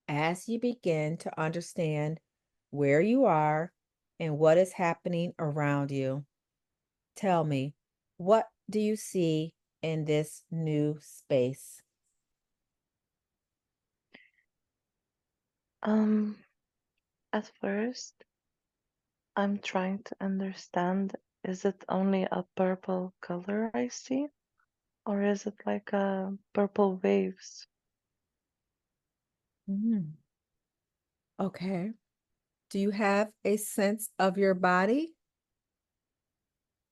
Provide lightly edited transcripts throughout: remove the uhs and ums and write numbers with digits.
As you begin to understand where you are and what is happening around you, tell me, what do you see in this new space? Um, at first, I'm trying to understand, is it only a purple color I see? Or is it like purple waves? Mm, okay. Do you have a sense of your body?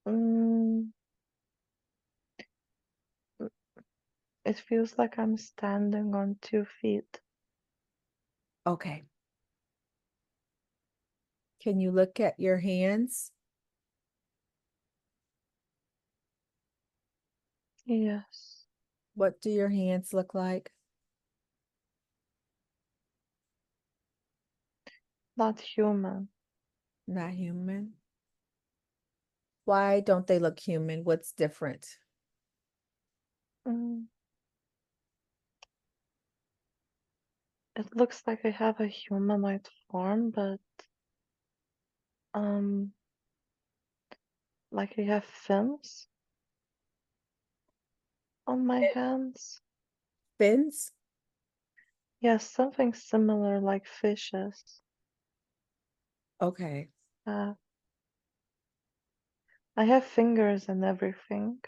Mm, it feels like I'm standing on 2 feet. Okay. Can you look at your hands? Yes, What do your hands look like? not human. Not human. Why don't they look human? What's different? Mm, it looks like I have a humanoid form, but um, like I have fins on my hands. Fins? Yes, something similar like fishes. Okay. Uh, I have fingers and everything,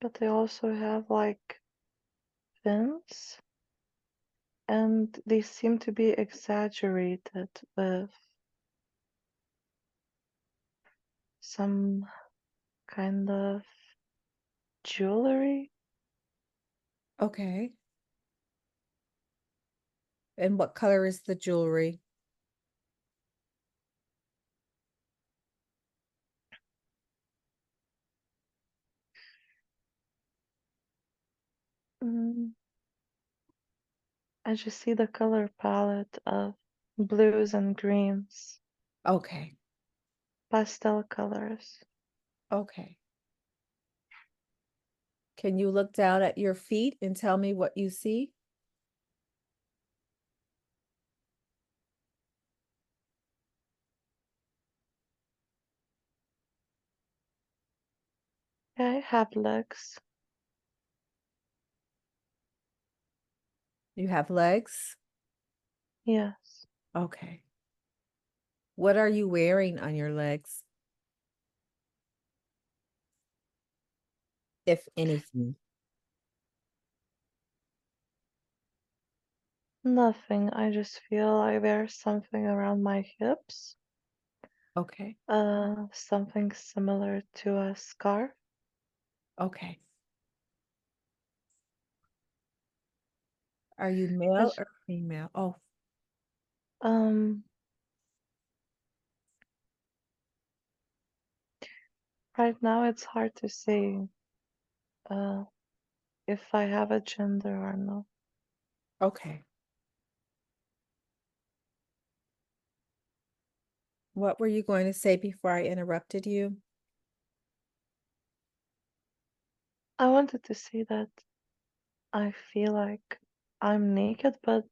but I also have like fins, and they seem to be exaggerated with some kind of jewelry. Okay. And what color is the jewelry? Mm, I just see the color palette of blues and greens, Okay. pastel colors. Okay. Can you look down at your feet and tell me what you see? Yeah, I have legs. You have legs? Yes. Okay. What are you wearing on your legs, if anything? Nothing. I just feel like there's something around my hips. Okay. Something similar to a scarf. Okay. Are you I male j- or female? Oh, um, right now it's hard to say uh if I have a gender or not. okay. What were you going to say before I interrupted you? I wanted to say that I feel like I'm naked, but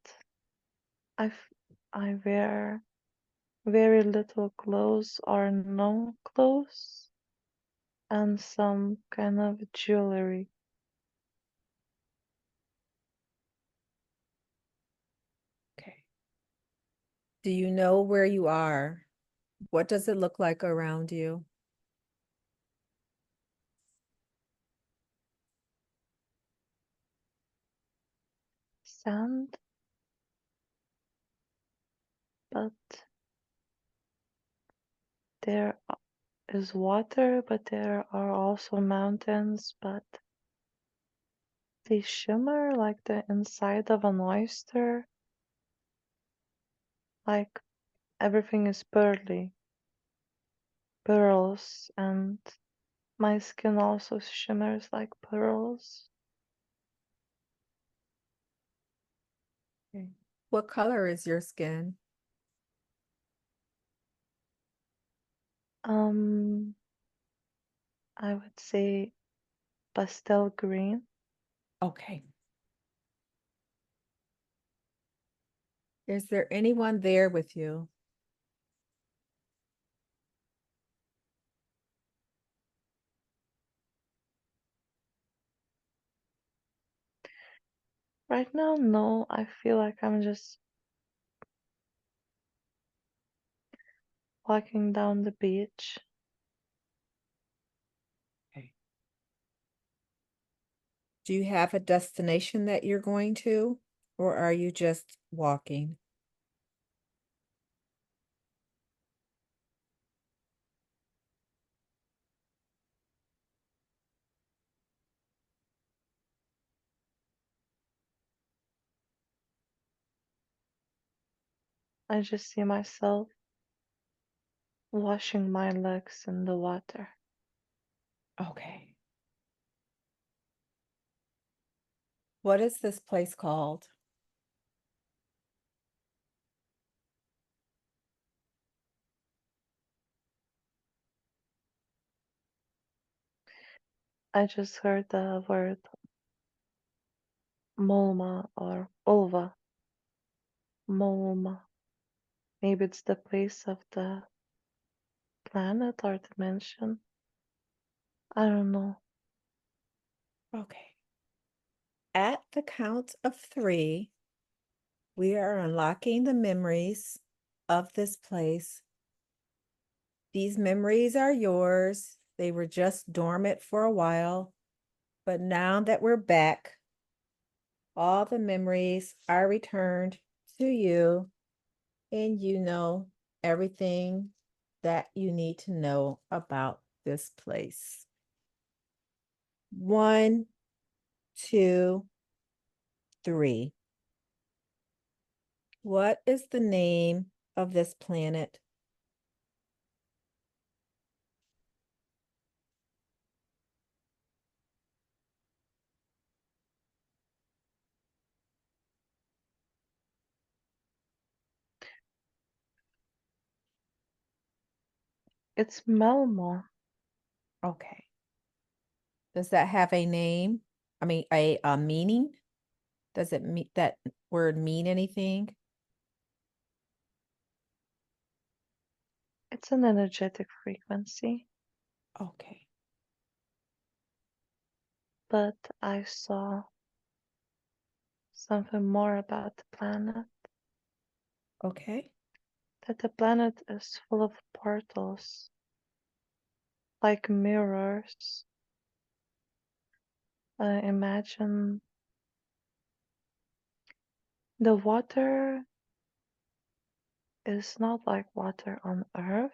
I f- I wear very little clothes or no clothes and some kind of jewelry. Okay. Do you know where you are? What does it look like around you? Sand, but there is water, but there are also mountains, but they shimmer like the inside of an oyster, like everything is pearls, and my skin also shimmers like pearls. Okay. What color is your skin? Um, I would say pastel green. Okay. Is there anyone there with you? Right now, no, I feel like I'm just walking down the beach. Okay. Do you have a destination that you're going to, or are you just walking? I just see myself washing my legs in the water. Okay. What is this place called? I just heard the word Molma or Ulva. Molma. Maybe it's the place of the planet or dimension. I don't know. Okay. At the count of 3, we are unlocking the memories of this place. These memories are yours. They were just dormant for a while, but now that we're back, all the memories are returned to you, and you know everything that you need to know about this place. 1, 2, 3. What is the name of this planet? It's Melma. Okay. Does that have a name? I mean, a meaning? Does it mean that word mean anything? It's an energetic frequency, Okay. but I saw something more about the planet. Okay. That the planet is full of portals, like mirrors. Imagine the water is not like water on Earth.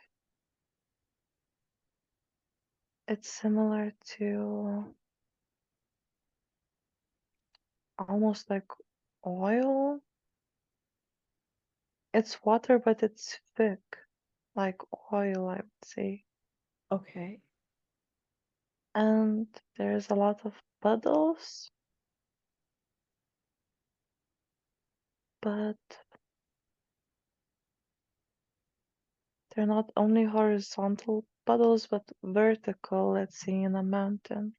It's similar to almost like oil. It's water, but it's thick, like oil, I would say. Okay. And there's a lot of puddles, but they're not only horizontal puddles, but vertical, let's say in a mountain.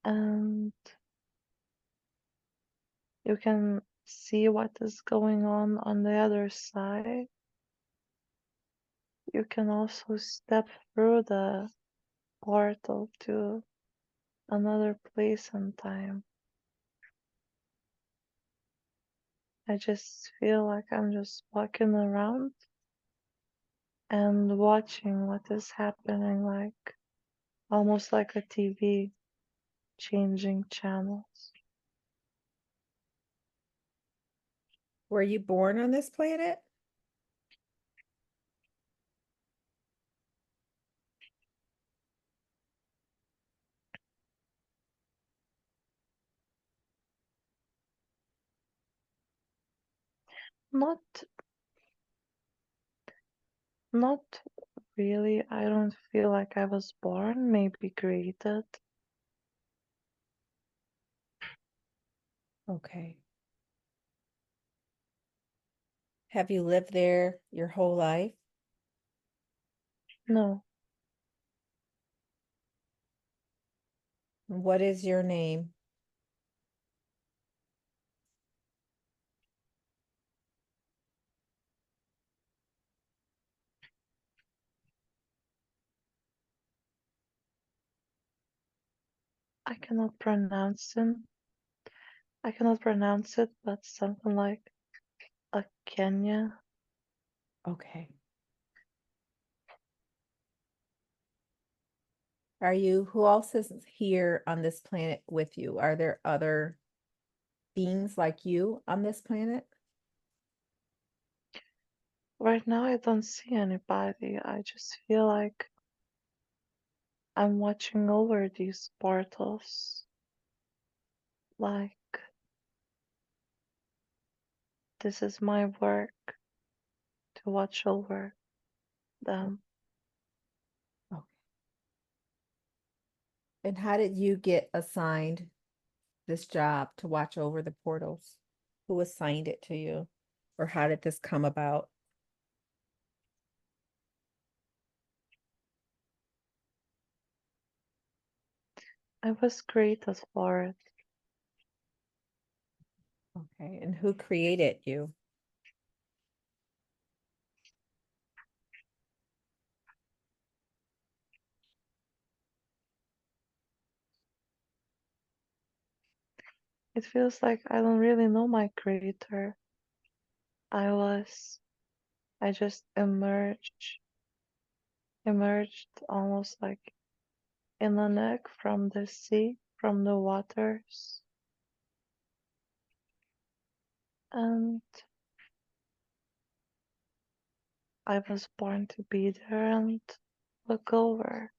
And you can see what is going on the other side. You can also step through the portal to another place and time. I just feel like I'm just walking around and watching what is happening, like almost like a TV changing channels. Were you born on this planet? Not not really. I don't feel like I was born, maybe created. Okay. Have you lived there your whole life? No, What is your name? I cannot pronounce it. I cannot pronounce it, but something like a Kenya. Okay. Who else is here on this planet with you? Are there other beings like you on this planet? Right now, I don't see anybody. I just feel like I'm watching over these portals. Like, this is my work to watch over them. Okay. And how did you get assigned this job to watch over the portals? Who assigned it to you? Or how did this come about? I was created for it. Okay. And who created you? It feels like I don't really know my creator. I just emerged almost like in an egg from the sea, from the waters. And I was born to be there and look over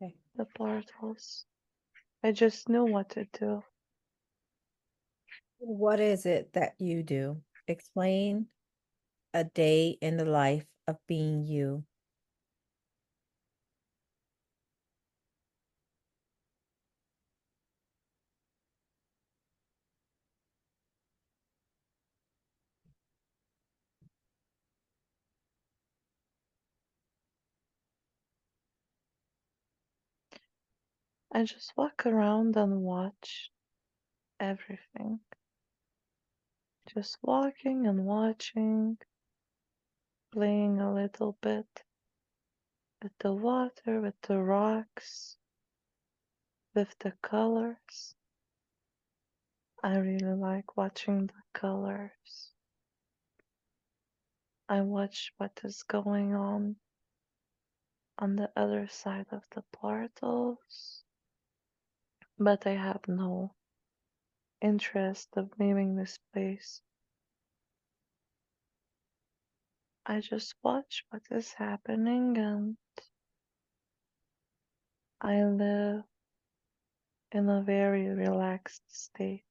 Okay. the portals. I just knew what to do. What is it that you do? Explain a day in the life of being you. I just walk around and watch everything. Just walking and watching, playing a little bit with the water, with the rocks, with the colors. I really like watching the colors. I watch what is going on the other side of the portals, but I have no interest of leaving this place. I just watch what is happening and I live in a very relaxed state.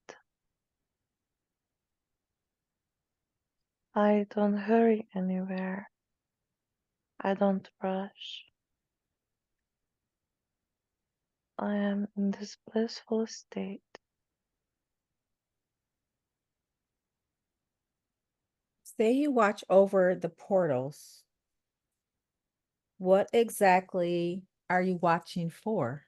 I don't hurry anywhere. I don't rush. I am in this blissful state. Say you watch over the portals. What exactly are you watching for?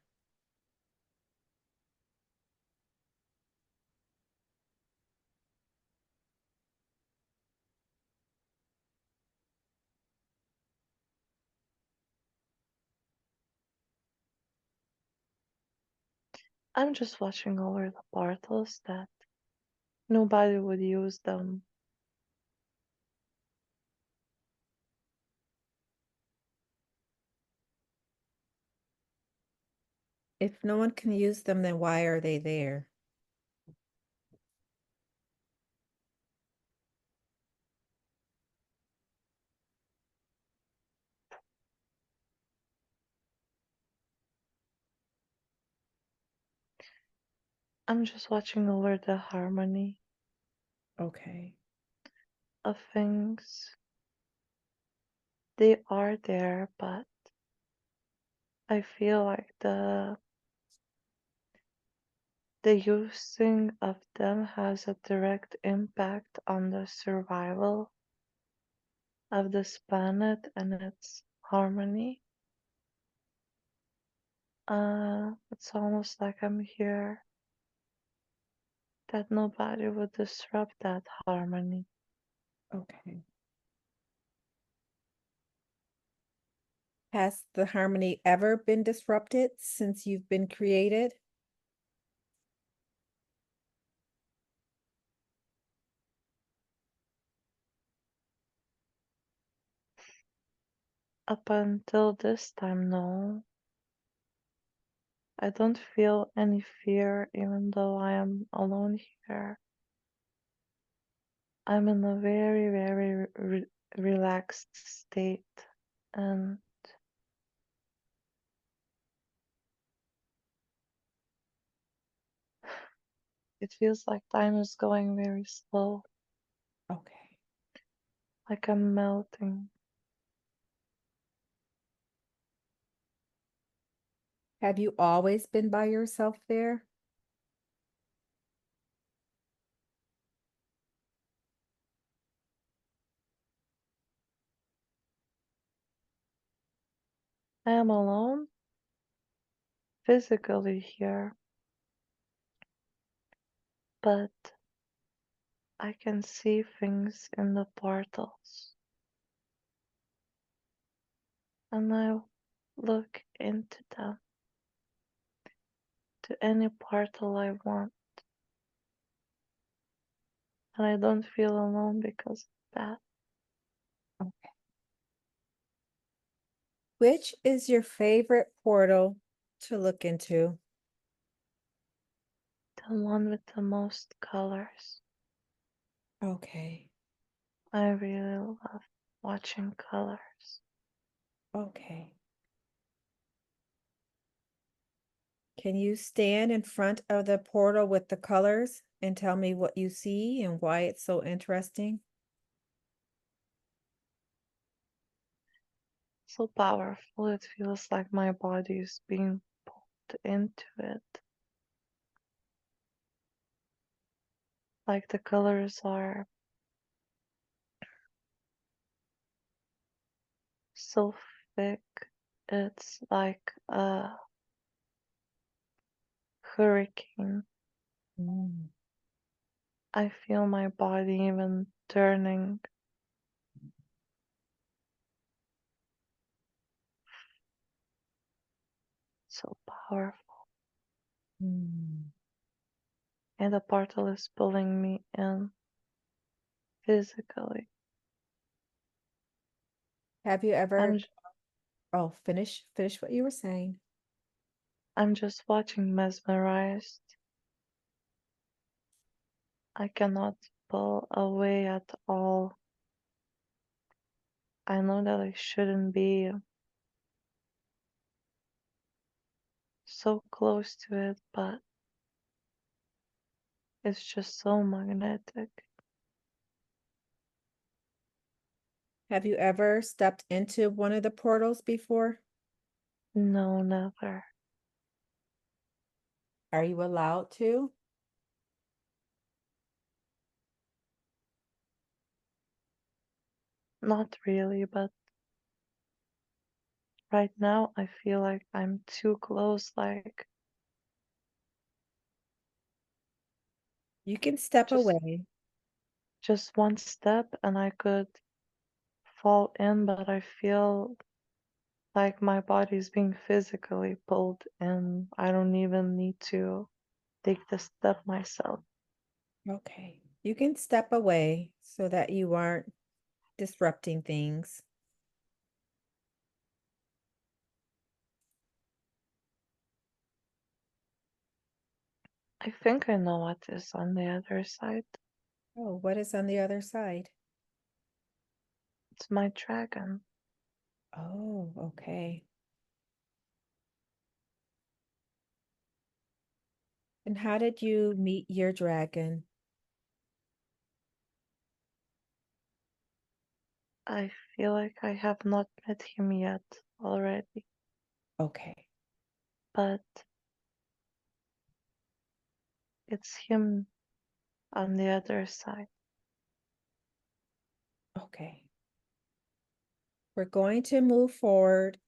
I'm just watching over the portals that nobody would use them. If no one can use them, then why are they there? I'm just watching over the harmony Okay. of things. They are there, but I feel like the using of them has a direct impact on the survival of this planet and its harmony. It's almost like I'm here that nobody would disrupt that harmony. Okay. Has the harmony ever been disrupted since you've been created? Up until this time, no. I don't feel any fear even though I am alone here. I'm in a very, very relaxed state, and it feels like time is going very slow, Okay. like I'm melting. Have you always been by yourself there? I am alone physically here, but I can see things in the portals, and I look into them to any portal I want, and I don't feel alone because of that. Okay. Which is your favorite portal to look into? The one with the most colors. Okay. I really love watching colors. Okay. Can you stand in front of the portal with the colors and tell me what you see and why it's so interesting? So powerful, it feels like my body is being pulled into it. Like the colors are so thick, it's like a hurricane. Mm. I feel my body even turning. So powerful. Mm. And the portal is pulling me in physically. Have you ever, I'm oh, finish what you were saying. I'm just watching mesmerized. I cannot pull away at all. I know that I shouldn't be so close to it, but it's just so magnetic. Have you ever stepped into one of the portals before? No, never. Are you allowed to? Not really, but right now I feel like I'm too close, like You can step just away. just one step and I could fall in, but I feel like my body is being physically pulled in. I don't even need to take the step myself. Okay. You can step away so that you aren't disrupting things. I think I know what is on the other side. Oh, what is on the other side? It's my dragon. Oh, okay. And how did you meet your dragon? I feel like I have not met him yet already, Okay. but it's him on the other side. Okay. We're going to move forward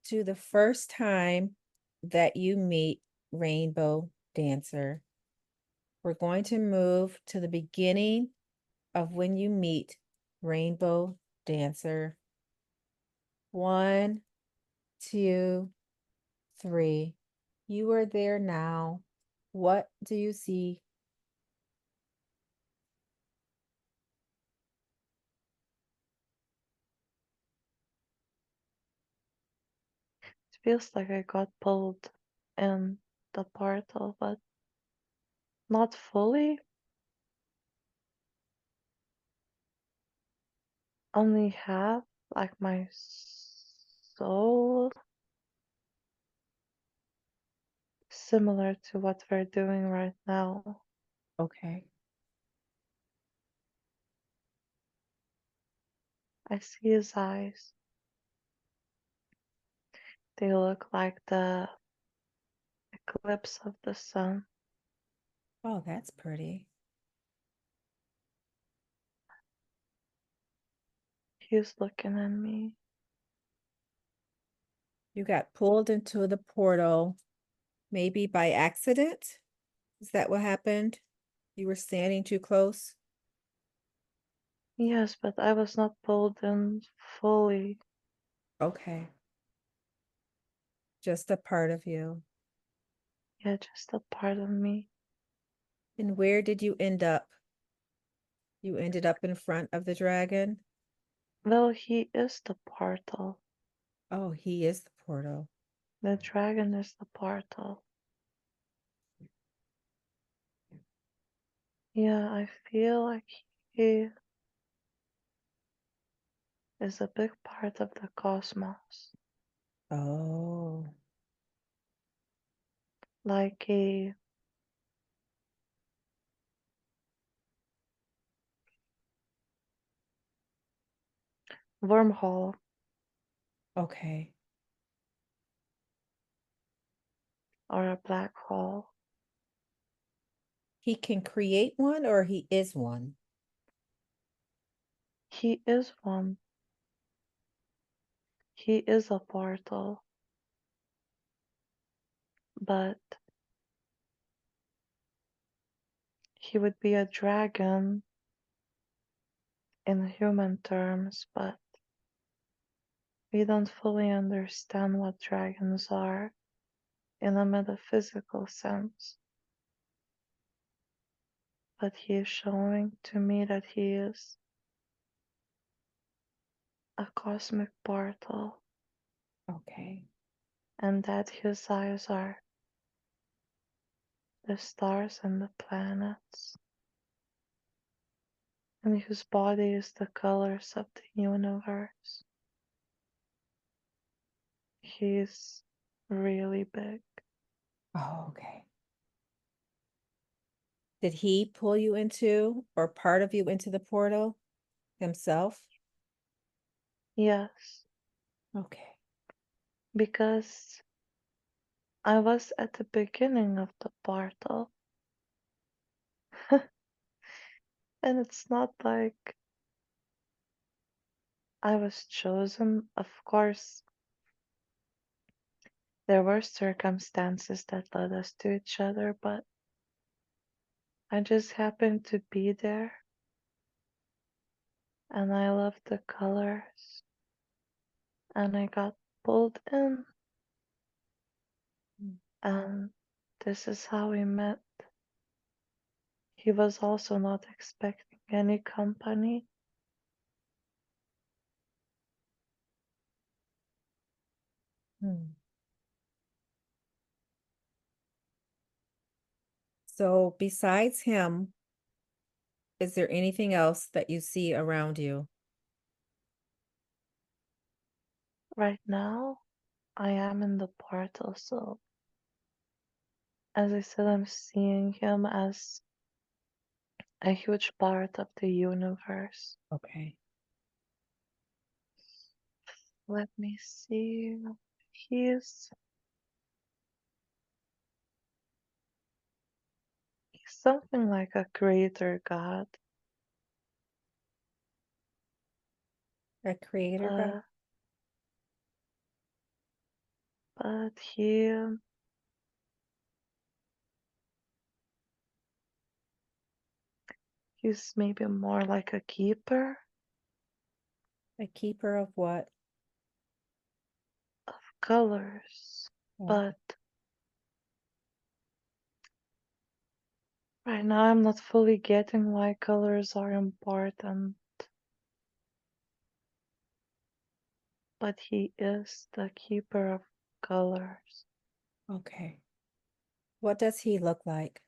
to the first time that you meet Rainbow Dancer. We're going to move to the beginning of when you meet Rainbow Dancer. 1, 2, 3. You are there now. What do you see? It feels like I got pulled in the portal, but not fully. Only half, like my soul, similar to what we're doing right now. Okay. I see his eyes. They look like the eclipse of the sun. Oh, that's pretty. He's looking at me. You got pulled into the portal, maybe by accident. Is that what happened? You were standing too close? Yes, but I was not pulled in fully. Okay. Just a part of you. Yeah, just a part of me. And where did you end up? You ended up in front of the dragon? Well, he is the portal. Oh, he is the portal. The dragon is the portal. Yeah, I feel like he is a big part of the cosmos. Oh, Like a wormhole okay. or a black hole. He can create one or he is one? He is one. He is a portal, but he would be a dragon in human terms, but we don't fully understand what dragons are in a metaphysical sense. But he is showing to me that he is a cosmic portal Okay. and that his eyes are the stars and the planets, and his body is the colors of the universe. He's really big. Oh, okay. Did he pull you into or part of you into the portal himself? Yes, Okay. because I was at the beginning of the portal, and it's not like I was chosen. Of course, there were circumstances that led us to each other, but I just happened to be there, and I loved the colors, and I got pulled in, Mm. and this is how we met. He was also not expecting any company. Hmm. So besides him, is there anything else that you see around you? Right now, I am in the portal, so as I said, I'm seeing him as a huge part of the universe. Okay. Let me see. He's he's something like a creator god, A creator God? but he's maybe more like a keeper A keeper of what? colors, Oh, but right now I'm not fully getting why colors are important. But he is the keeper of colors. okay. What does he look like?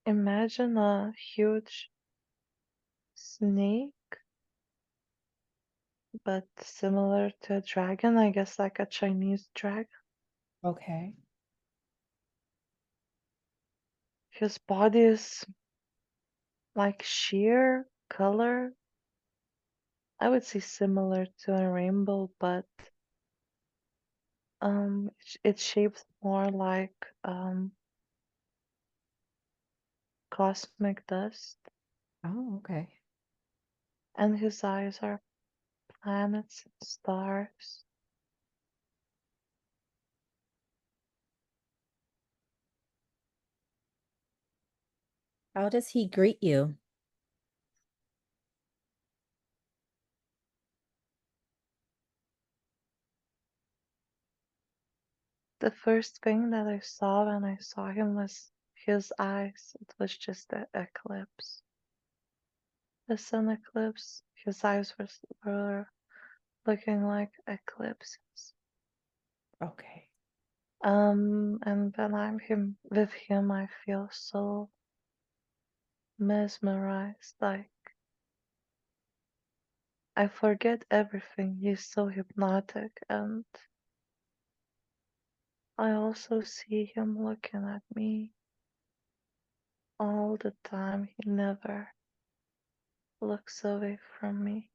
Imagine a huge snake, but similar to a dragon, I guess like a Chinese dragon. Okay. His body is like sheer color. I would say similar to a rainbow, but it's shaped more like cosmic dust, Oh, okay. and his eyes are planets and stars. How does he greet you? The first thing that I saw when I saw him was his eyes. It was just the eclipse, the sun eclipse. His eyes were looking like eclipses. Okay. And when I'm with him, I feel so mesmerized. Like I forget everything. He's so hypnotic, and I also see him looking at me all the time. He never looks away from me.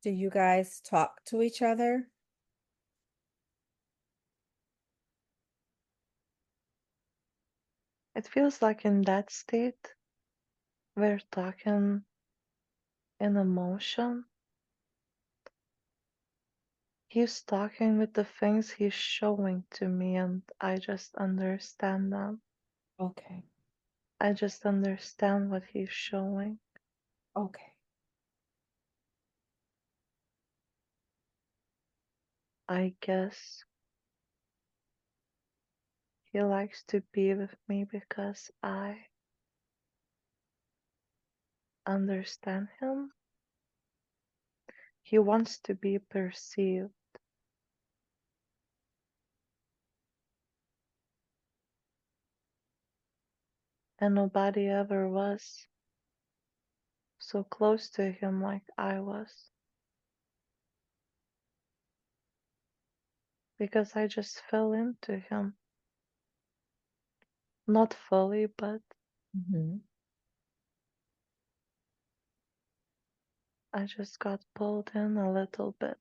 Do you guys talk to each other? It feels like in that state, we're talking in emotion. He's talking with the things he's showing to me, and I just understand them. Okay. I just understand what he's showing. Okay. I guess he likes to be with me because I understand him. He wants to be perceived, and nobody ever was so close to him like I was. Because I just fell into him. Not fully, but Hmm. I just got pulled in a little bit.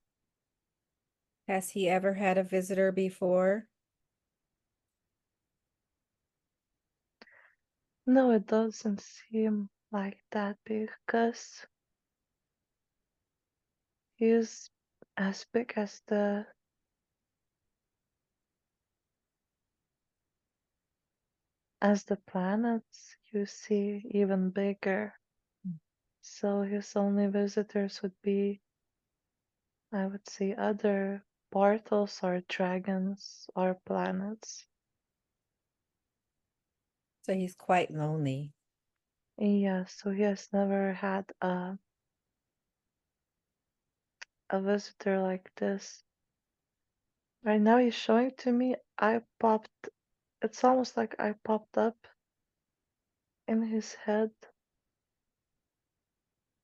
Has he ever had a visitor before? No, it doesn't seem like that because he's as big as the planets you see, even bigger. So his only visitors would be, I would say, other portals or dragons or planets. So he's quite lonely. Yeah, so he has never had a visitor like this. Right now he's showing to me, it's almost like I popped up in his head,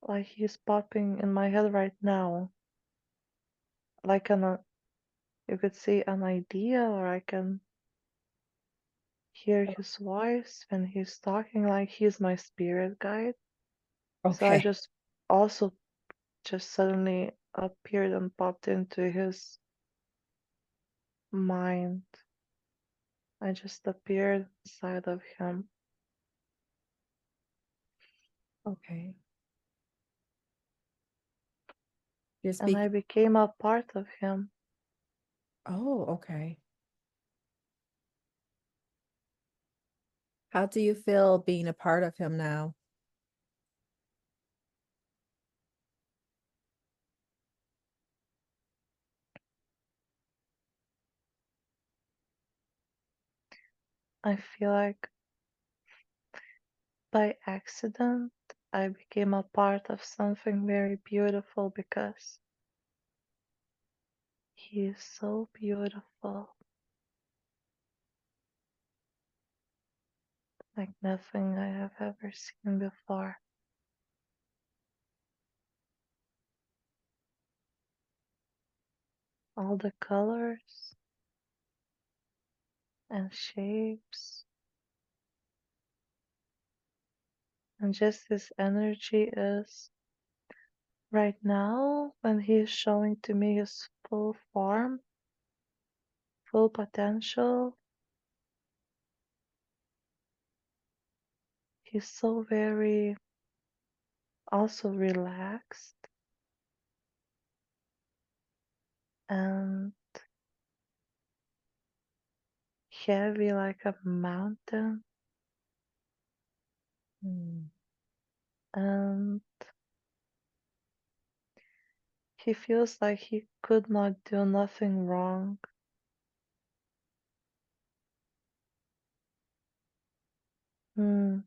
like he's popping in my head right now. Like you could say an idea, or I can hear his voice when he's talking, like he's my spirit guide. So I Okay. just also just suddenly appeared and popped into his mind. I just appeared inside of him, Okay. You're and I speaking. became a part of him. Oh, okay. How do you feel being a part of him now? I feel like by accident I became a part of something very beautiful because he is so beautiful, like nothing I have ever seen before. All the colors and shapes, and just his energy is right now when he is showing to me his full form, full potential. He's so very also relaxed and heavy like a mountain, Mm. and he feels like he could not do nothing wrong. Hmm.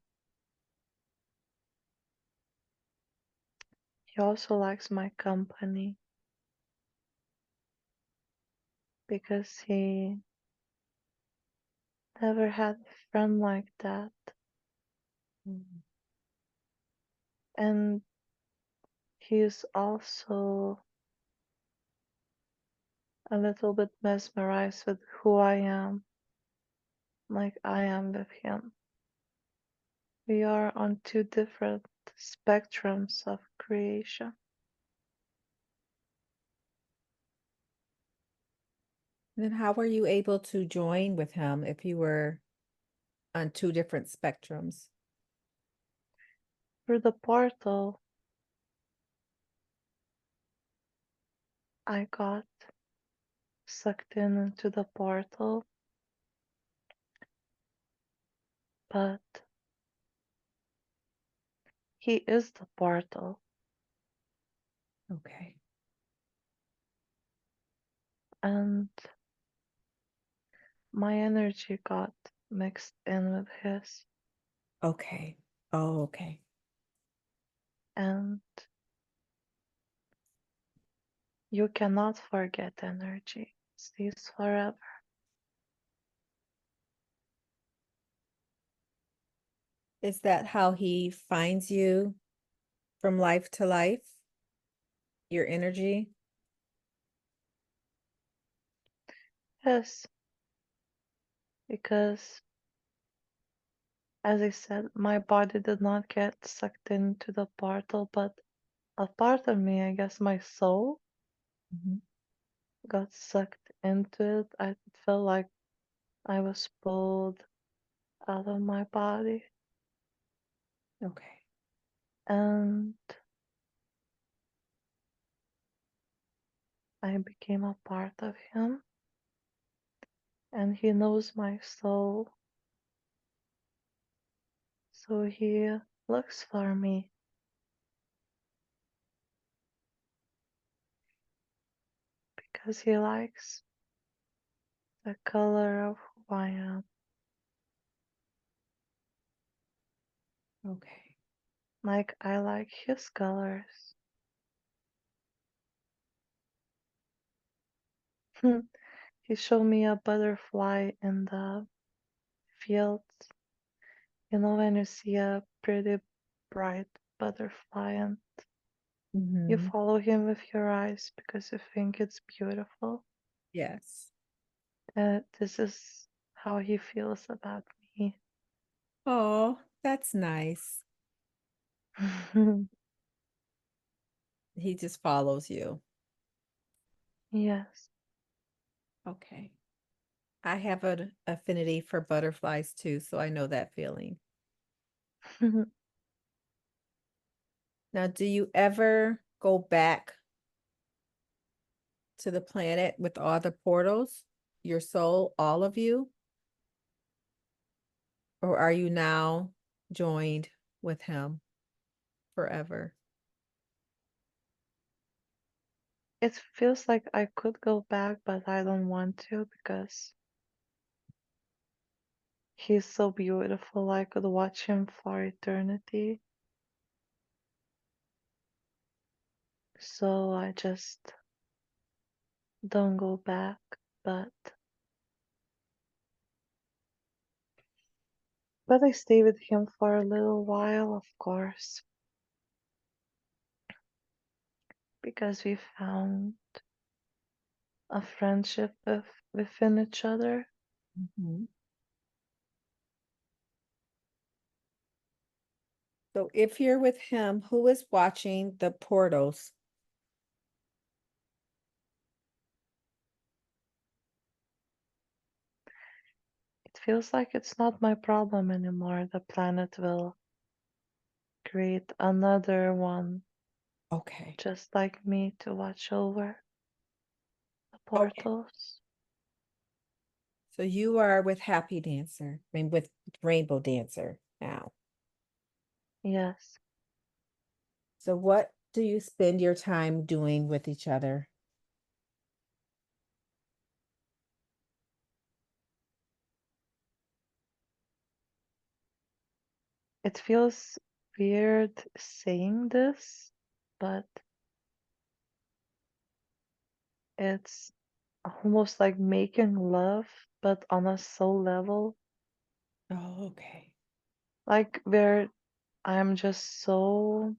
He also likes my company because he never had a friend like that. Mm. And he's also a little bit mesmerized with who I am, like I am with him. We are on two different spectrums of creation. Then how were you able to join with him if you were on two different spectrums? Through the portal, I got sucked in into the portal, but he is the portal, Okay. and my energy got mixed in with his, Okay. Oh, okay. and you cannot forget energy. It stays forever. Is that how he finds you from life to life? Your energy? Yes, because as I said, my body did not get sucked into the portal, but a part of me, I guess my soul, Mhm. got sucked into it. I felt like I was pulled out of my body, Okay. and I became a part of him, and he knows my soul, so he looks for me because he likes the color of who I am. Okay. Like I like his colors. He showed me a butterfly in the fields. You know, when you see a pretty bright butterfly and you Hmm. follow him with your eyes because you think it's beautiful. Yes. This is how he feels about me. Oh, that's nice. He just follows you. Yes. Okay. I have an affinity for butterflies too, so I know that feeling. Now, do you ever go back to the planet with all the portals? Your soul, all of you? Or are you now joined with him forever? It feels like I could go back, but I don't want to because he's so beautiful. I could watch him for eternity. So I just don't go back. But I stay with him for a little while, of course, because we found a friendship within each other. Mhm. So if you're with him, who is watching the portals? It feels like it's not my problem anymore. The planet will create another one Okay. just like me to watch over the Okay. portals. So you are with Happy Dancer, I mean with Rainbow Dancer now. Yes, So what do you spend your time doing with each other? it feels weird saying this, but it's almost like making love, but on a soul level. Oh, okay. Like where I'm just so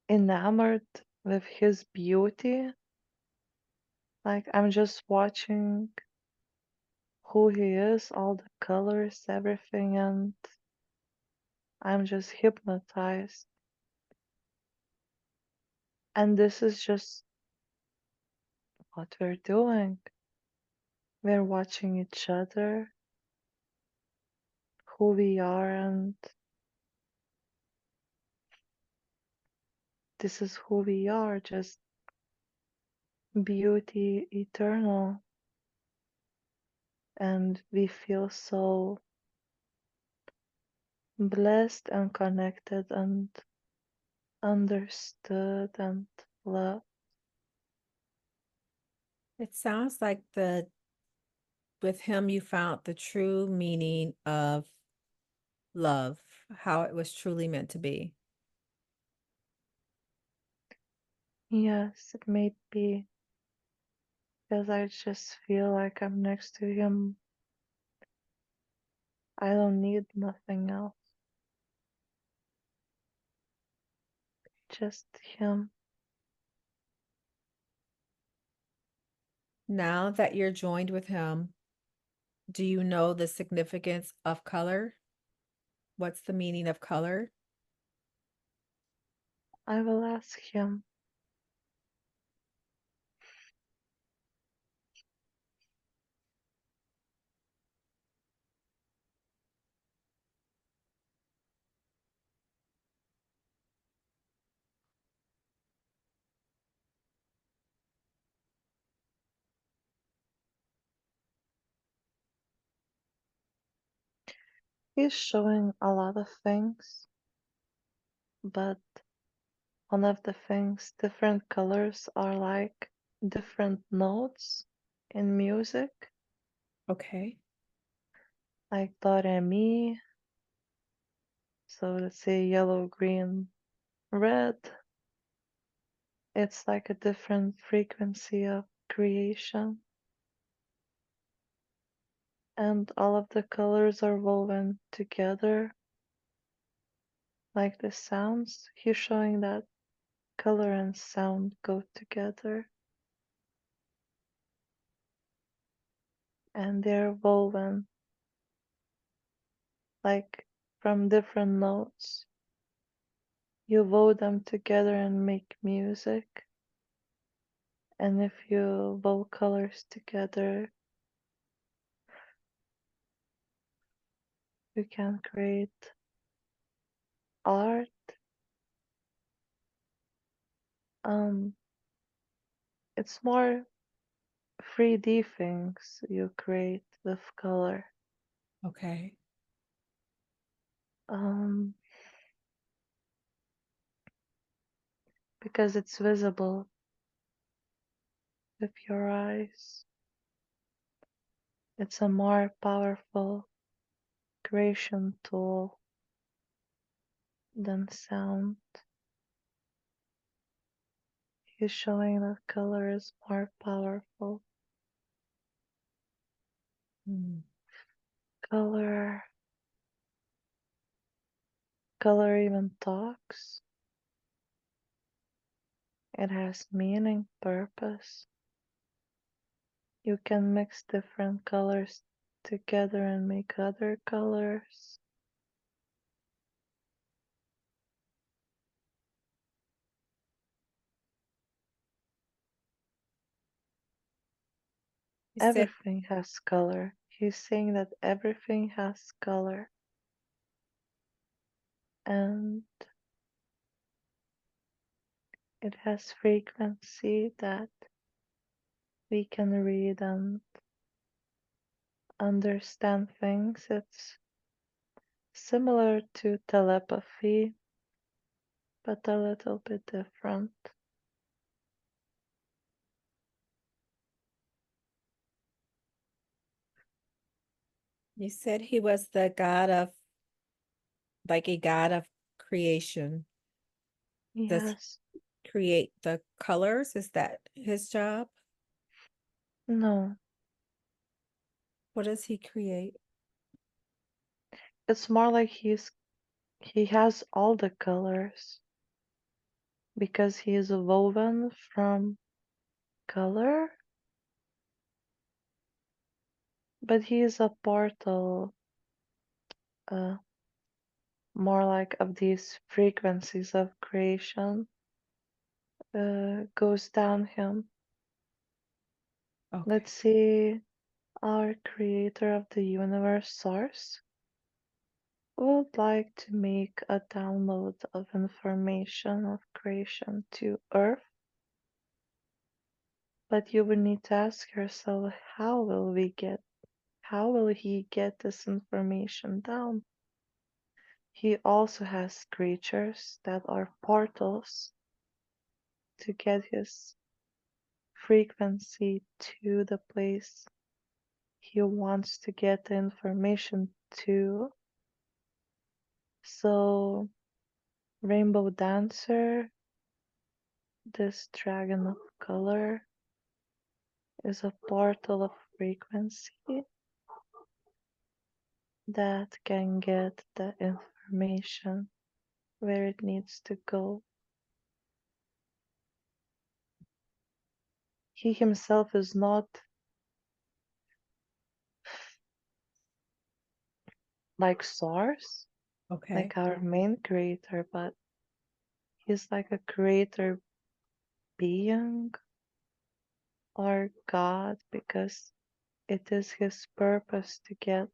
enamored with his beauty. Like I'm just watching who he is, all the colors, everything, and I'm just hypnotized. And this is just what we're doing. We're watching each other, who we are, and this is who we are, just beauty eternal. And we feel so blessed and connected and understood and loved. It sounds like the with him you found the true meaning of love, how it was truly meant to be. Yes, it may be because I just feel like I'm next to him. I don't need nothing else, just him. Now that you're joined with him, do you know the significance of color? What's the meaning of color? I will ask him. He's showing a lot of things, but one of the things, different colors are like different notes in music, Okay. like do re mi. So let's say yellow, green, red. It's like a different frequency of creation, and all of the colors are woven together, like the sounds. He's showing that color and sound go together, and they're woven like from different notes. You woven them together and make music, and if you woven colors together, you can create art. Um, it's more 3D things you create with color. Okay. Um, because it's visible with your eyes. It's a more powerful creation tool than sound. He's showing that color is more powerful. Mm. Color, color even talks. It has meaning, purpose. You can mix different colors together and make other colors. You said Everything has color. He's saying that everything has color and it has frequency that we can read and understand things. It's similar to telepathy, but a little bit different. you said he was the god of, like a god of creation. Does he Yes, create the colors? Is that his job? no, What does he create? it's more like he has all the colors because he is woven from color, but he is a portal, uh, more like of these frequencies of creation, goes down him. Okay. Let's see, our creator of the universe, Source, would like to make a download of information of creation to Earth, but you would need to ask yourself, how will he get this information down? He also has creatures that are portals to get his frequency to the place he wants to get the information to. So, Rainbow Dancer, this dragon of color, is a portal of frequency that can get the information where it needs to go. He himself is not like Source, Okay. like our main creator, but he's like a creator being or God because it is his purpose to get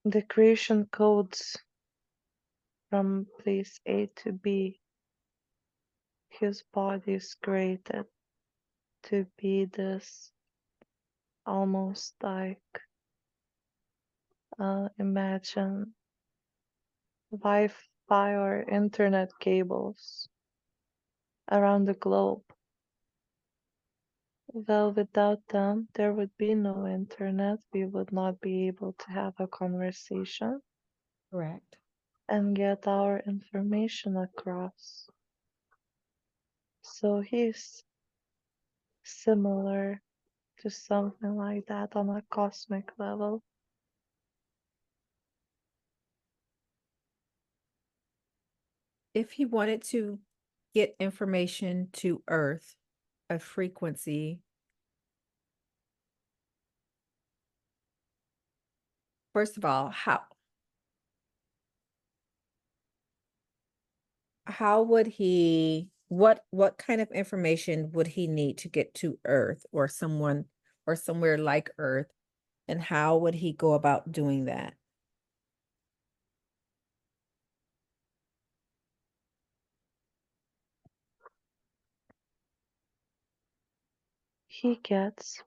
the creation codes from place A to B. His body is created to be this almost like imagine Wi-Fi or internet cables around the globe. Well, without them, there would be no internet. We would not be able to have a conversation Correct. and get our information across. So he's similar to something like that on a cosmic level. If he wanted to get information to Earth, a frequency, first of all, how would he what kind of information would he need to get to Earth or someone or somewhere like Earth, and how would he go about doing that? He gets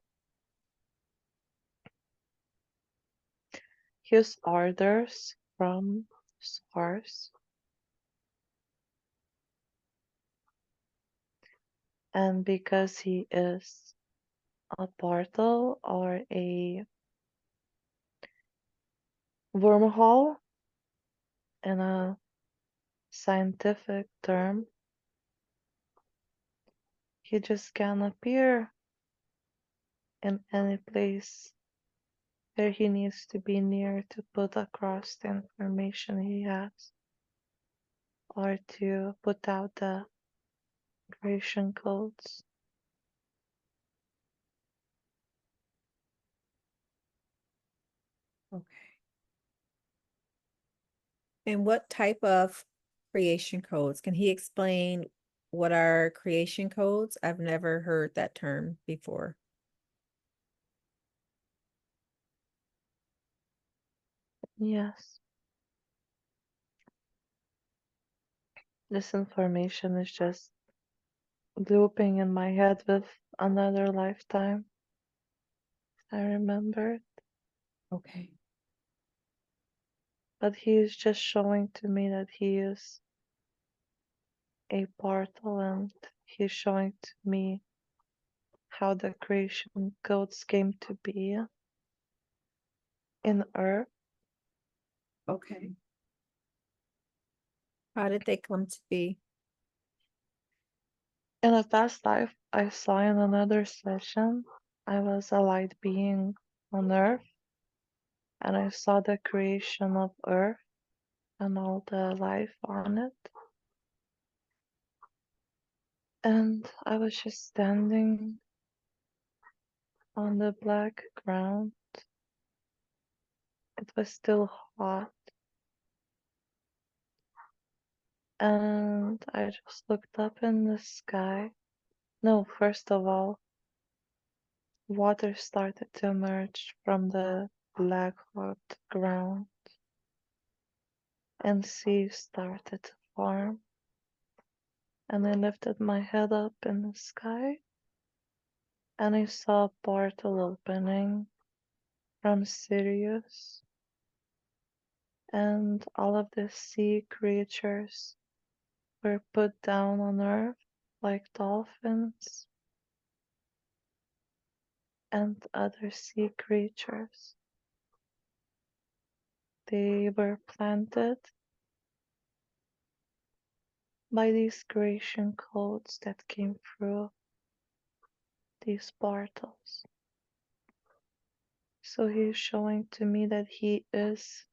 his orders from source, and because he is a portal or a wormhole in a scientific term, he just can appear in any place where he needs to be near to put across the information he has or to put out the creation codes. Okay. And what type of creation codes? Can he explain what are creation codes? I've never heard that term before. Yes, this information is just looping in my head with another lifetime. I remember, Okay. but he is just showing to me that he is a portal and he's showing to me how the creation codes came to be in Earth. Okay. How did they come to be? In a past life I saw in another session, I was a light being on Earth and I saw the creation of Earth and all the life on it. And I was just standing on the black ground. It was still hot. And I just looked up in the sky. No, first of all, water started to emerge from the black hot ground and sea started to form. And I lifted my head up in the sky and I saw a portal opening from Sirius, and all of the sea creatures were put down on Earth like dolphins and other sea creatures. They were planted by these creation codes that came through these portals. So he's showing to me that he is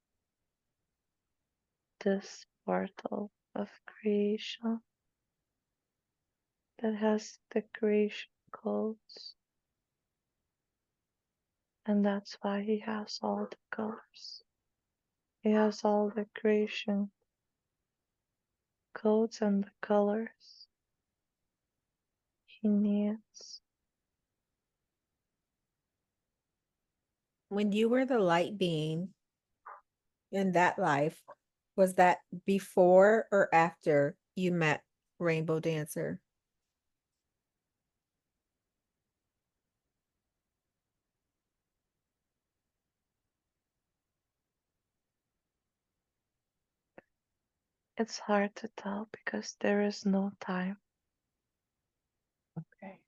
this portal of creation that has the creation codes, and that's why he has all the colors. He has all the creation codes and the colors he needs. When you were the light being in that life, was that before or after you met Rainbow Dancer? It's hard to tell because there is no time. Okay.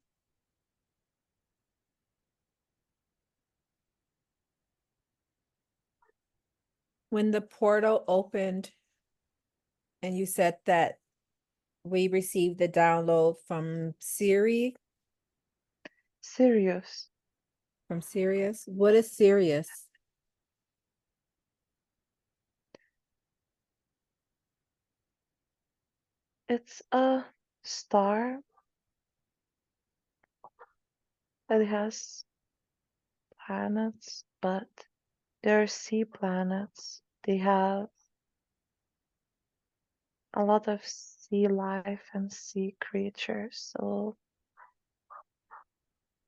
When the portal opened and you said that we received the download from Siri, Sirius, from Sirius. What is Sirius? it's a star that has planets, but they're sea planets. They have a lot of sea life and sea creatures. So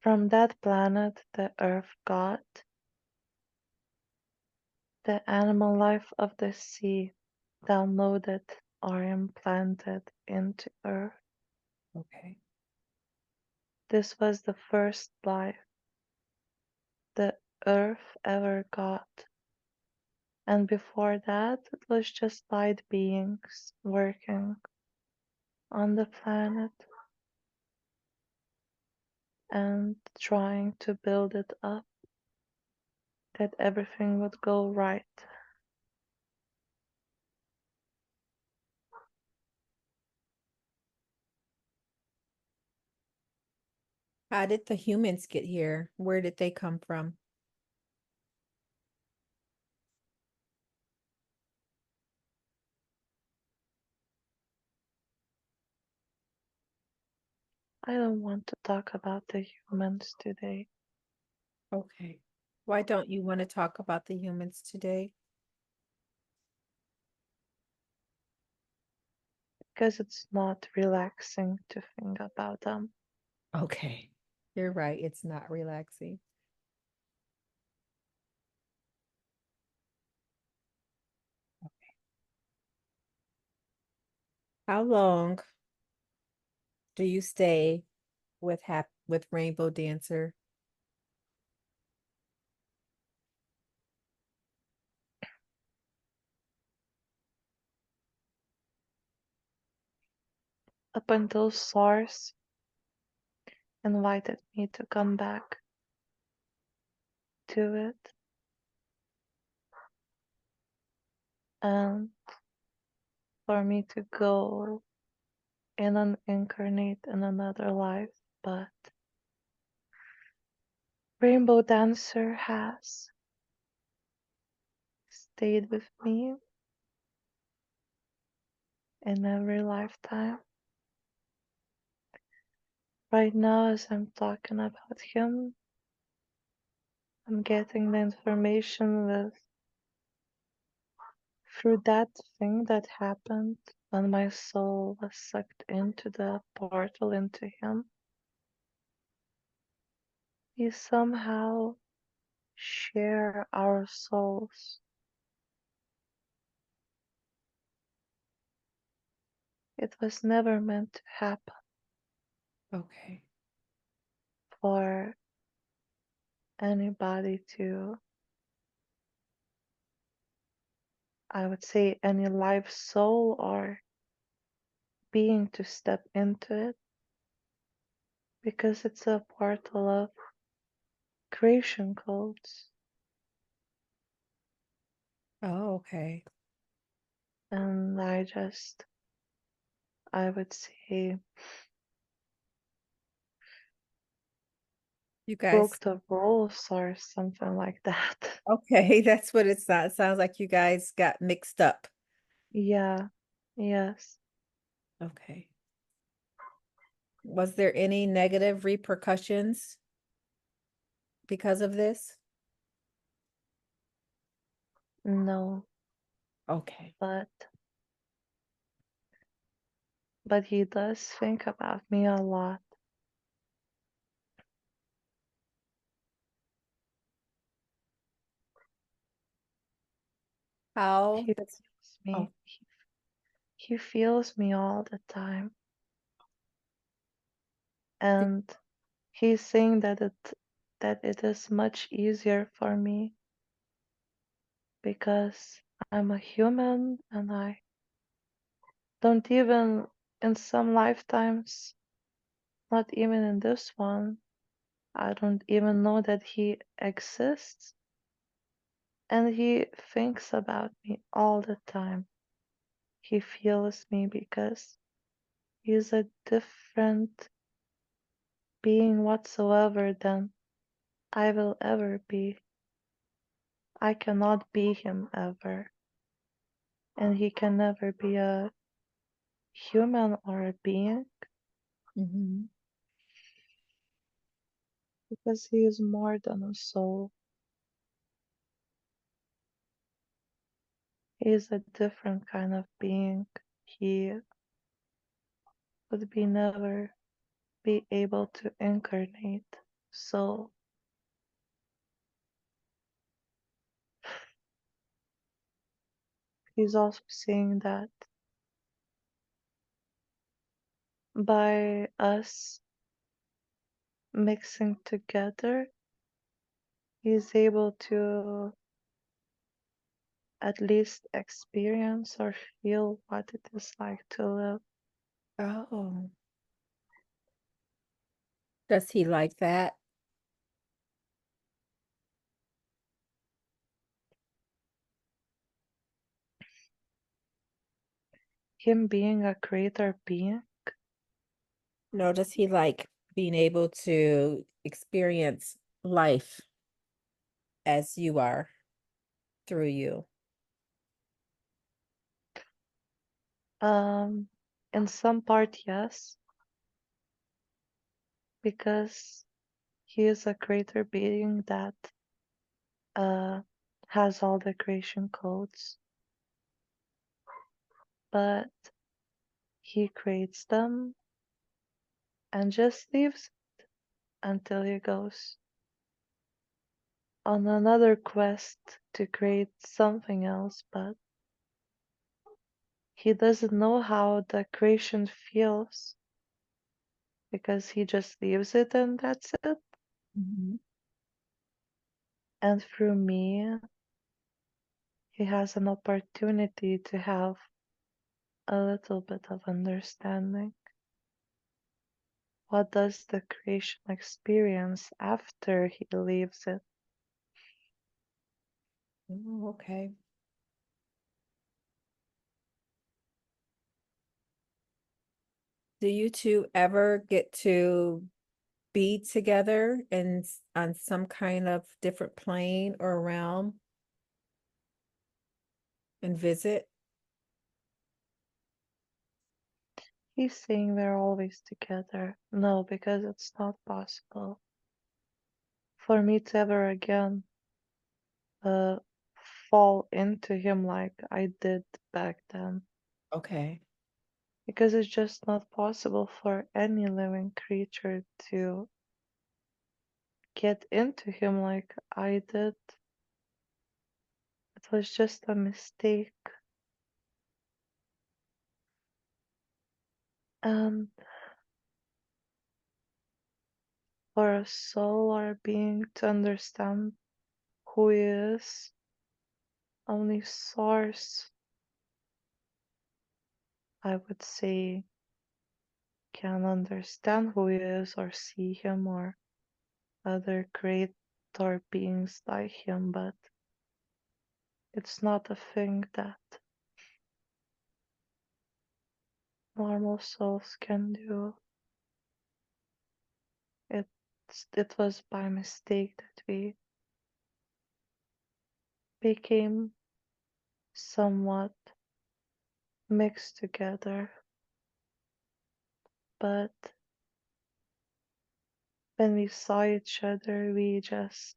from that planet, the Earth got the animal life of the sea downloaded or implanted into Earth. Okay. This was the first life the Earth ever got. And before that, it was just light beings working on the planet and trying to build it up, that everything would go right. How did the humans get here? Where did they come from? I don't want to talk about the humans today Okay. Why don't you want to talk about the humans today? because it's not relaxing to think about them. Okay. You're right. It's not relaxing. How long do you stay with Rainbow Dancer? Up until Source invited me to come back to it and for me to go in and incarnate in another life, but Rainbow Dancer has stayed with me in every lifetime. Right now, as I'm talking about him, I'm getting the information with through that thing that happened when my soul was sucked into the portal into him. We somehow share our souls. It was never meant to happen Okay. for anybody to, I would say, any live soul or being to step into it because it's a portal of creation codes. Oh, okay. And I would say, You broke guys, the rules or something like that. okay, that's what it's not. It sounds like you guys got mixed up. Yeah, yes, Okay. Was there any negative repercussions because of this? no, Okay. but he does think about me a lot. How He that's feels me. oh, He feels me all the time, did, and he's saying that it is much easier for me because I'm a human and I don't even in some lifetimes, not even in this one, I don't even know that he exists. And he thinks about me all the time. He feels me because he's a different being whatsoever than I will ever be. I cannot be him ever. And he can never be a human or a being mhm. because he is more than a soul. He is a different kind of being. He would be never be able to incarnate. So he's also saying that by us mixing together, he's able to at least experience or feel what it is like to live. Oh, does he like that? Him being a creator being, No, does he like being able to experience life as you are through you? um, in some part, yes, because he is a creator being that uh, has all the creation codes, but he creates them and just leaves until he goes on another quest to create something else, but he doesn't know how the creation feels because he just leaves it and that's it. Mhm. And through me, he has an opportunity to have a little bit of understanding. What does the creation experience after he leaves it? Oh, okay. Do you two ever get to be together on some kind of different plane or realm and visit? He's saying we're always together. No, because it's not possible for me to ever again uh, fall into him like I did back then. Okay. Because it's just not possible for any living creature to get into him like I did. It was just a mistake. And for a soul or a being to understand who he is, only source, I would say, can understand who he is or see him or other creator beings like him, but it's not a thing that normal souls can do. It was by mistake that we became somewhat mixed together. But when we saw each other, we just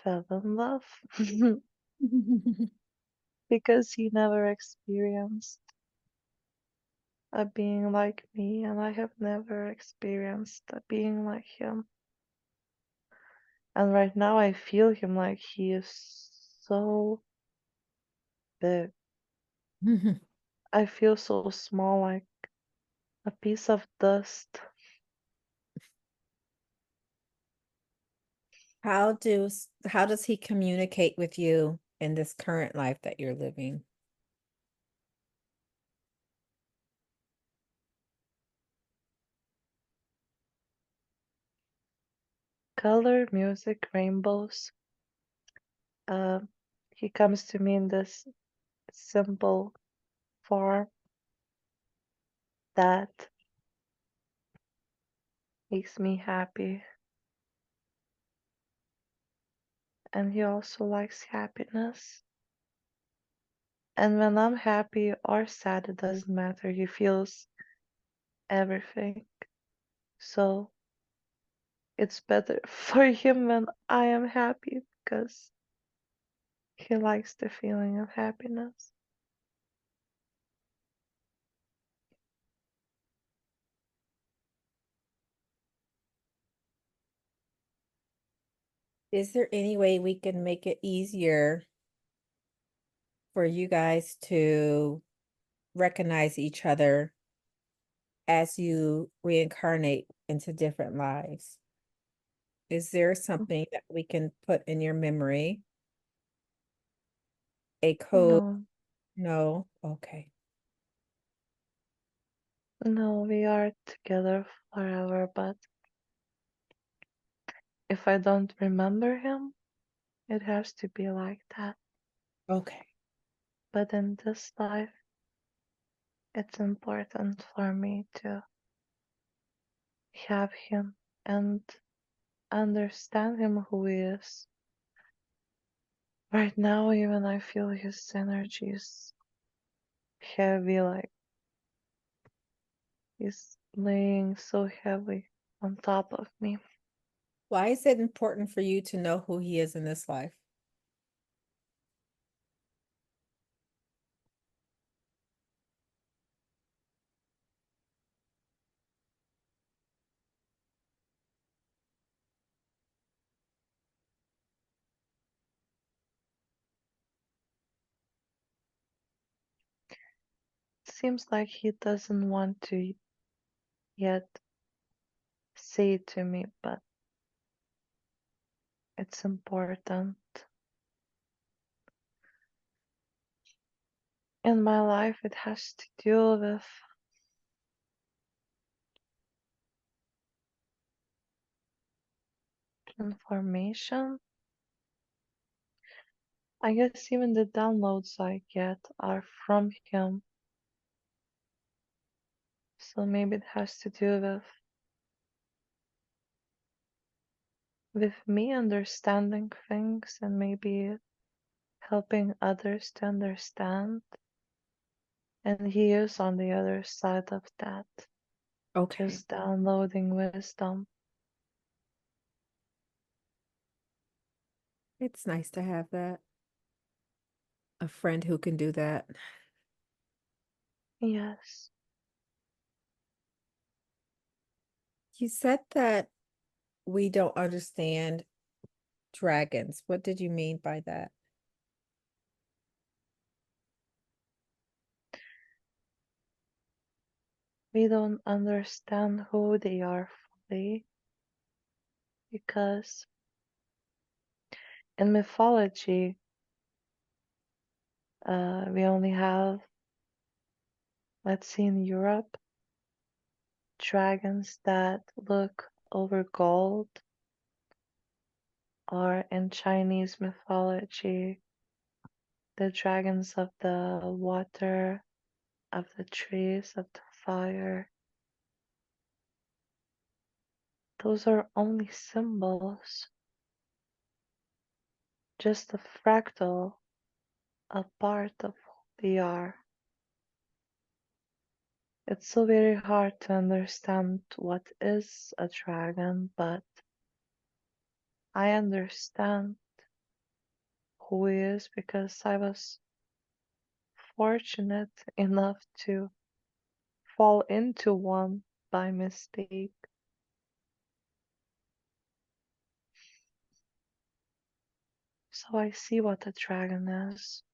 fell in love because he never experienced a being like me, and I have never experienced a being like him. And right now, I feel him like he is so big. I feel so small, like a piece of dust. How does he communicate with you in this current life that you're living? Color, music, rainbows. Uh, he comes to me in this simple form that makes me happy. And he also likes happiness. And when I'm happy or sad, it doesn't matter. He feels everything. So it's better for him when I am happy because he likes the feeling of happiness. Is there any way we can make it easier for you guys to recognize each other as you reincarnate into different lives? Is there something that we can put in your memory a code? No, No. Okay. no, we are together forever, but if I don't remember him, it has to be like that. Okay. But in this life, it's important for me to have him and understand him who he is. Right now, even I feel his energy is heavy, like he's laying so heavy on top of me. Why is it important for you to know who he is in this life? Seems like he doesn't want to yet say it to me, but it's important. In my life, it has to do with information. I guess even the downloads I get are from him, so maybe it has to do with me understanding things and maybe helping others to understand. And he is on the other side of that, Okay. just downloading wisdom. It's nice to have that. A friend who can do that. Yes, You said that we don't understand dragons. What did you mean by that? we don't understand who they are fully because in mythology, we only have, let's see, in Europe, dragons that look over gold, or in Chinese mythology, the dragons of the water, of the trees, of the fire. Those are only symbols, just a fractal, a part of who they are. It's so very hard to understand what is a dragon, but I understand who he is because I was fortunate enough to fall into one by mistake. So I see what a dragon is.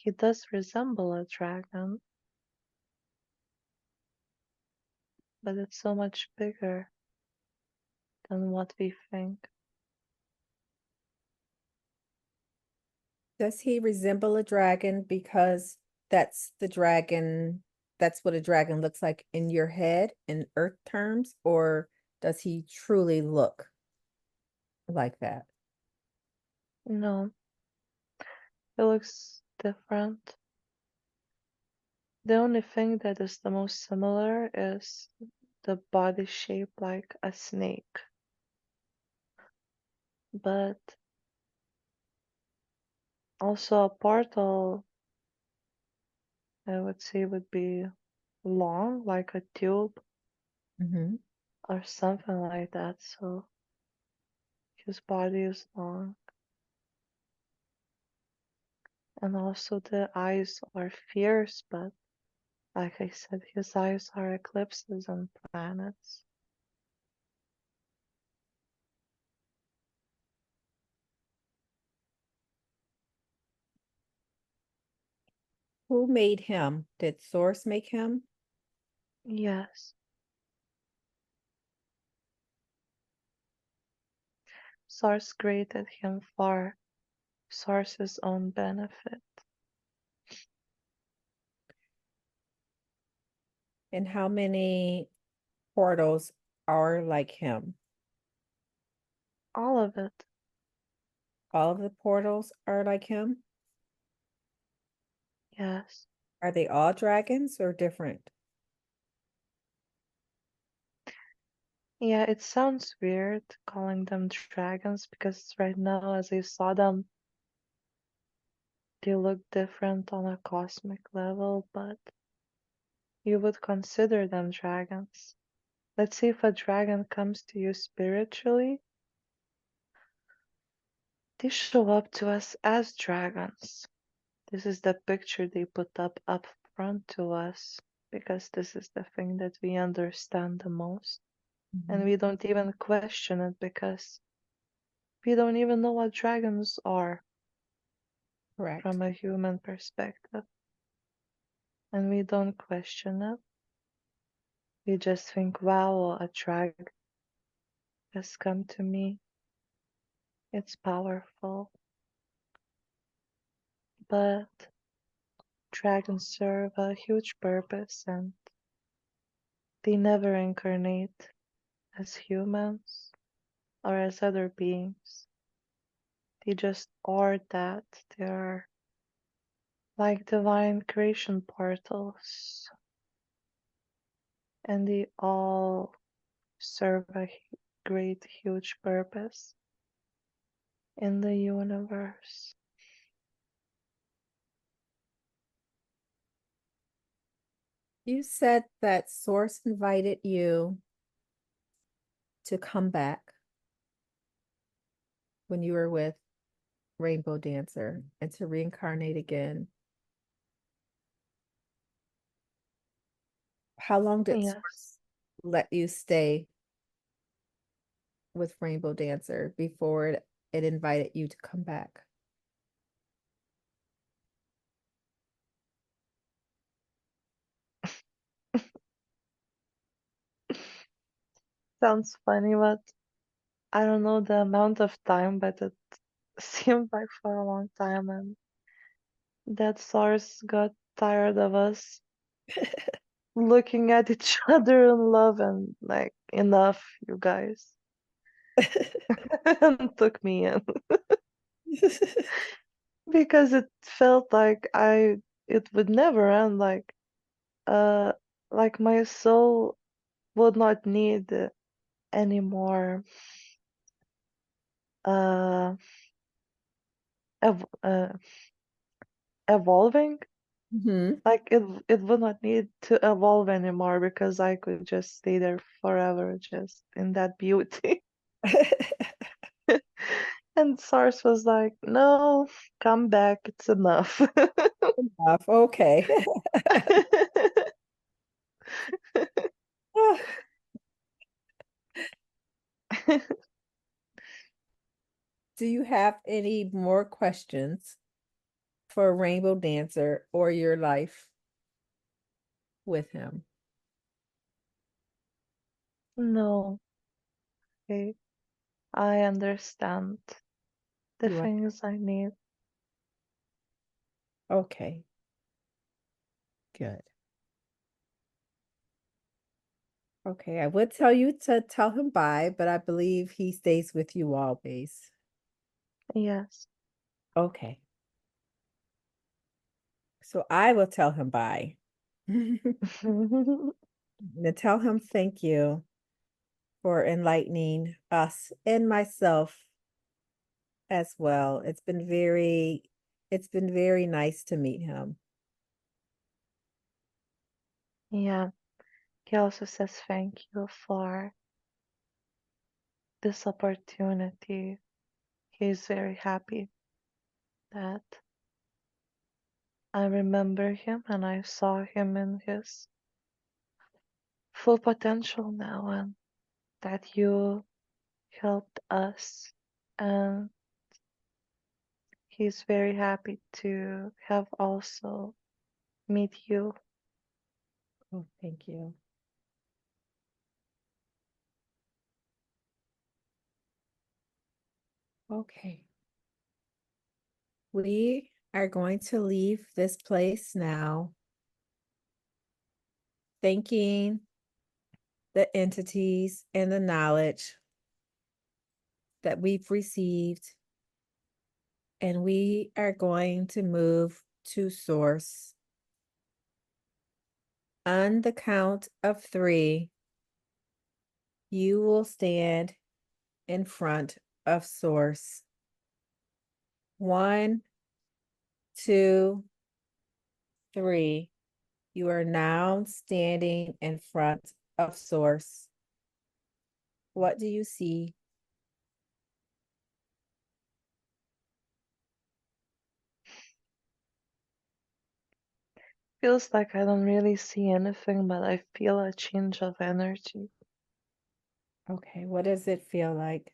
He does resemble a dragon, but it's so much bigger than what we think. Does he resemble a dragon because that's the dragon, that's what a dragon looks like in your head in earth terms, or does he truly look like that? No, it looks different. The only thing that is the most similar is the body shape like a snake. But also a portal, I would say, would be long, like a tube Hmm. or something like that. So his body is long. And also the eyes are fierce, but like I said, his eyes are eclipses and planets. Who made him? Did Source make him? Yes, Source created him far. Source's own benefit. And how many portals are like him? All of it. All of the portals are like him? Yes. Are they all dragons or different? Yeah, it sounds weird calling them dragons because right now, as I saw them, they look different on a cosmic level, but you would consider them dragons. Let's see if a dragon comes to you spiritually. They show up to us as dragons. This is the picture they put up front to us because this is the thing that we understand the most. And Mhm. we don't even question it because we don't even know what dragons are Correct. from a human perspective. And we don't question it. We just think, wow, a dragon has come to me. It's powerful. But dragons serve a huge purpose and they never incarnate as humans or as other beings. They just are that. They're like divine creation portals, and they all serve a great, huge purpose in the universe. You said that Source invited you to come back when you were with Rainbow Dancer and to reincarnate again. How long did Yes. Source let you stay with Rainbow Dancer before it invited you to come back? Sounds funny, but I don't know the amount of time, but it seemed like for a long time, and that source got tired of us looking at each other in love and like, enough, you guys, and took me in because it felt like it would never end. Uh, like my soul would not need any more uh, ev evolving. Hmm. Like it would not need to evolve anymore because I could just stay there forever, just in that beauty. And Sars was like, "No, come back. It's enough." Enough. Okay. Do you have any more questions for Rainbow Dancer or your life with him? No, okay. I understand the You want, things I need. okay, good. Okay, I would tell you to tell him bye, but I believe he stays with you always. Yes. Okay, so I will tell him bye. And tell him thank you for enlightening us and myself as well. It's been very nice to meet him. Yeah. He also says thank you for this opportunity. He's very happy that I remember him and I saw him in his full potential now, and that you helped us. And he's very happy to have also meet you. Oh, thank you. Okay. We are going to leave this place now, thanking the entities and the knowledge that we've received, and we are going to move to source. On the count of 3, you will stand in front of source. 1, 2, 3. You are now standing in front of source. What do you see? Feels like I don't really see anything, but I feel a change of energy. Okay, what does it feel like?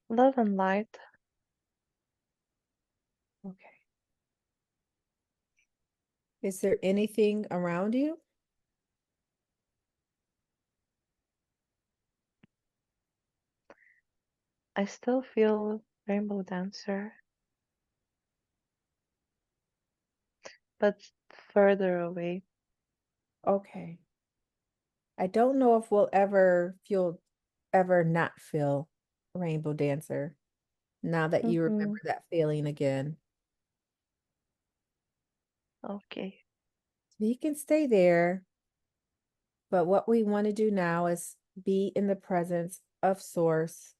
Love and light. Okay. Is there anything around you? I still feel rainbow dancer, but further away. Okay. I don't know if you'll ever not feel rainbow dancer now that you Mm-hmm. remember that feeling again. Okay. You can stay there, but what we want to do now is be in the presence of source.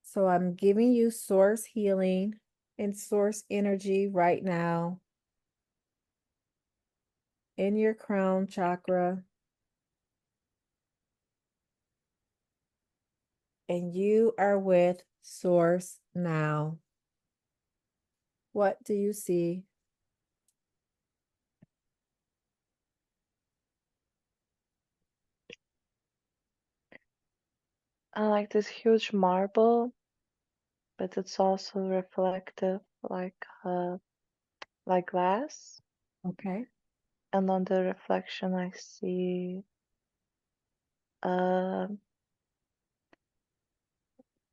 So I'm giving you source healing and source energy right now in your crown chakra. And you are with source now. What do you see? I like this huge marble, but it's also reflective, like glass. Okay. And on the reflection, I see uh,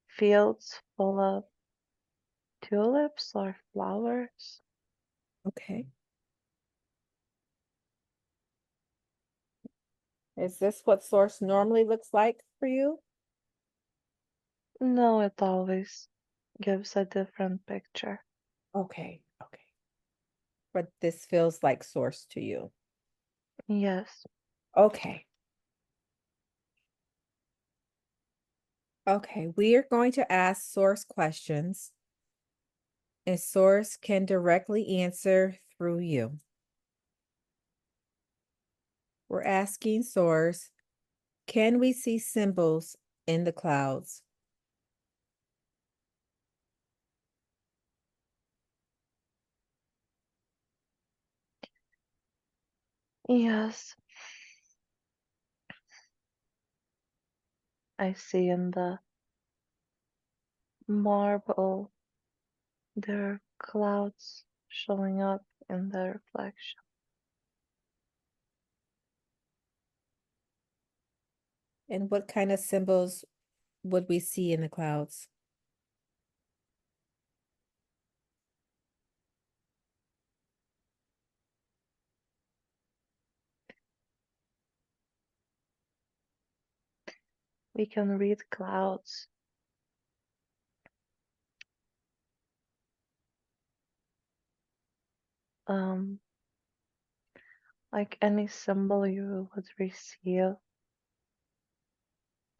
fields full of tulips or flowers. Okay. Is this what source normally looks like for you? No, it always gives a different picture. Okay. Okay. But this feels like source to you. Yes. Okay. Okay. We are going to ask source questions, and source can directly answer through you. We're asking source, can we see symbols in the clouds? Yes. I see in the marble there are clouds showing up in the reflection. And what kind of symbols would we see in the clouds? We can read clouds um, like any symbol you would receive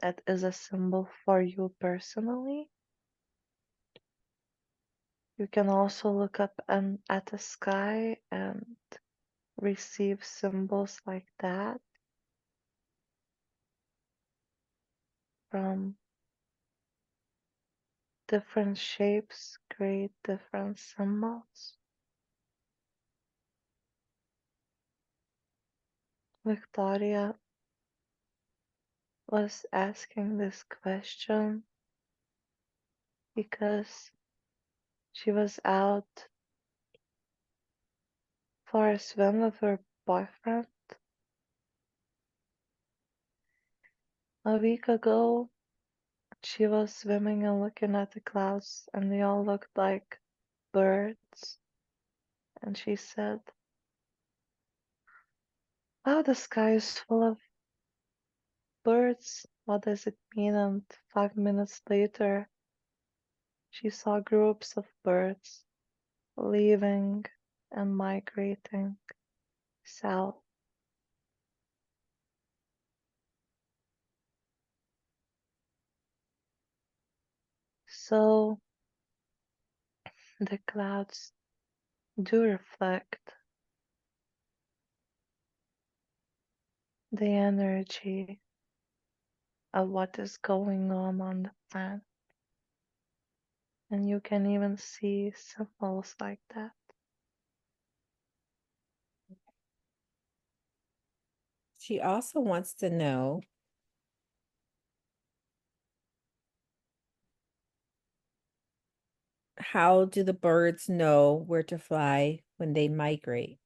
that is a symbol for you personally. You can also look up at the sky and receive symbols like that from different shapes, create different symbols. Victoria was asking this question because she was out for a swim with her boyfriend A week ago, she was swimming and looking at the clouds, and they all looked like birds. And she said, "Wow, the sky is full of birds. What does it mean?" And 5 minutes later, she saw groups of birds leaving and migrating south. So the clouds do reflect the energy of what is going on the planet. And you can even see symbols like that. She also wants to know, how do the birds know where to fly when they migrate?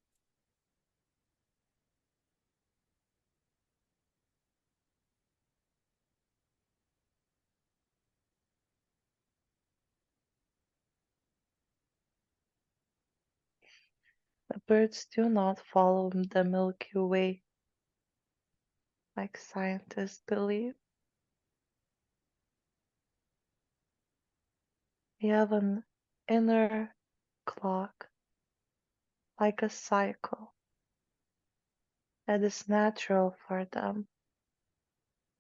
The birds do not follow the Milky Way like scientists believe. They have an inner clock, like a cycle, that is natural for them.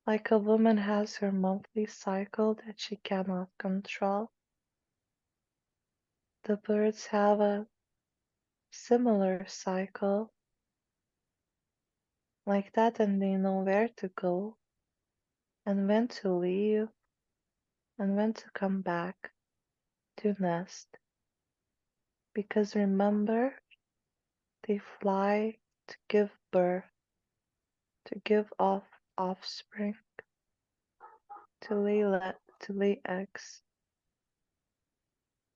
Like a woman has her monthly cycle that she cannot control, the birds have a similar cycle like that, and they know where to go and when to leave and when to come back to nest. Because remember, they fly to give birth, to give off offspring, to lay eggs.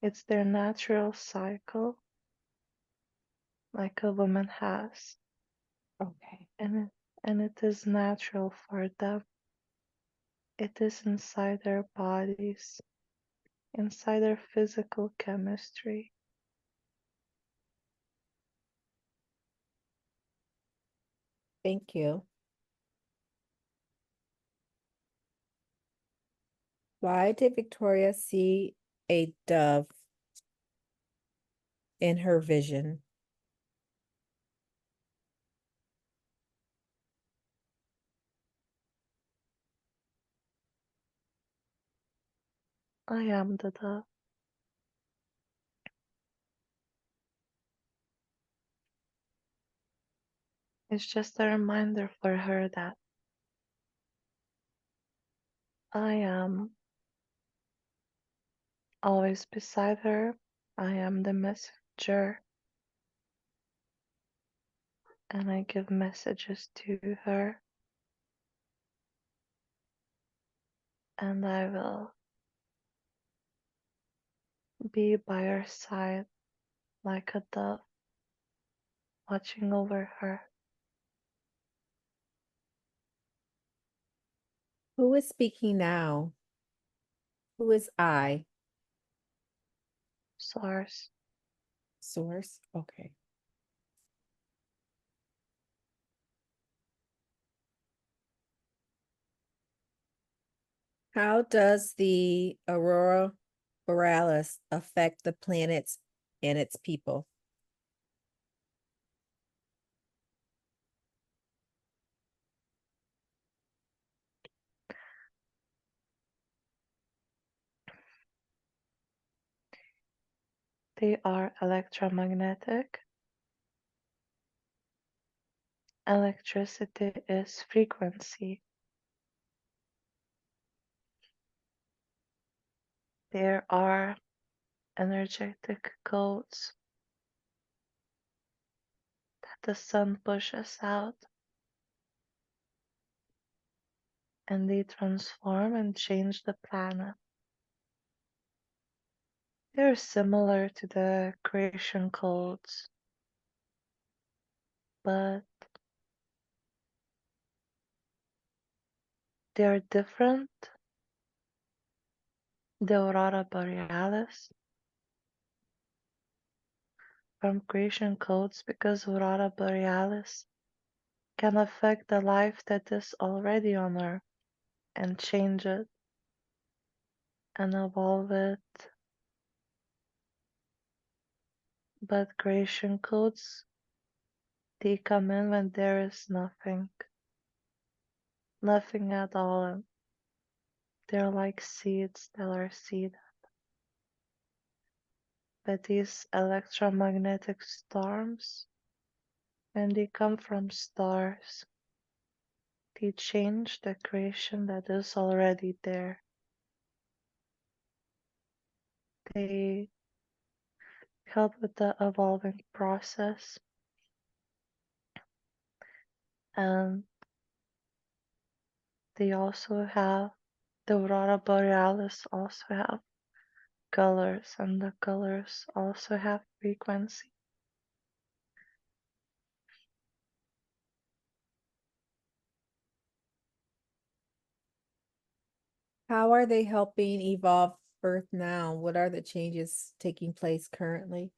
It's their natural cycle, like a woman has, Okay. and it is natural for them. It is inside their bodies, inside their physical chemistry. Thank you. Why did Victoria see a dove in her vision? I am the dove. It's just a reminder for her that I am always beside her. I am the messenger, and I give messages to her, and I will be by her side like a dove, watching over her. Who is speaking now? Who is I? Source. Source? Okay. How does the aurora borealis affect the planets and its people? They are electromagnetic. Electricity is frequency. There are energetic codes that the sun pushes out, and they transform and change the planet. They're similar to the creation codes, but They are different. The aurora borealis from creation codes, because aurora borealis can affect the life that is already on Earth and change it and evolve it. But creation codes, they come in when there is nothing, nothing at all. And they're like seeds that are seed. But these electromagnetic storms, when they come from stars, they change the creation that is already there. They help with the evolving process, and they also have the aurora borealis also have colors, and the colors also have frequency. How are they helping evolve Earth now? What are the changes taking place currently?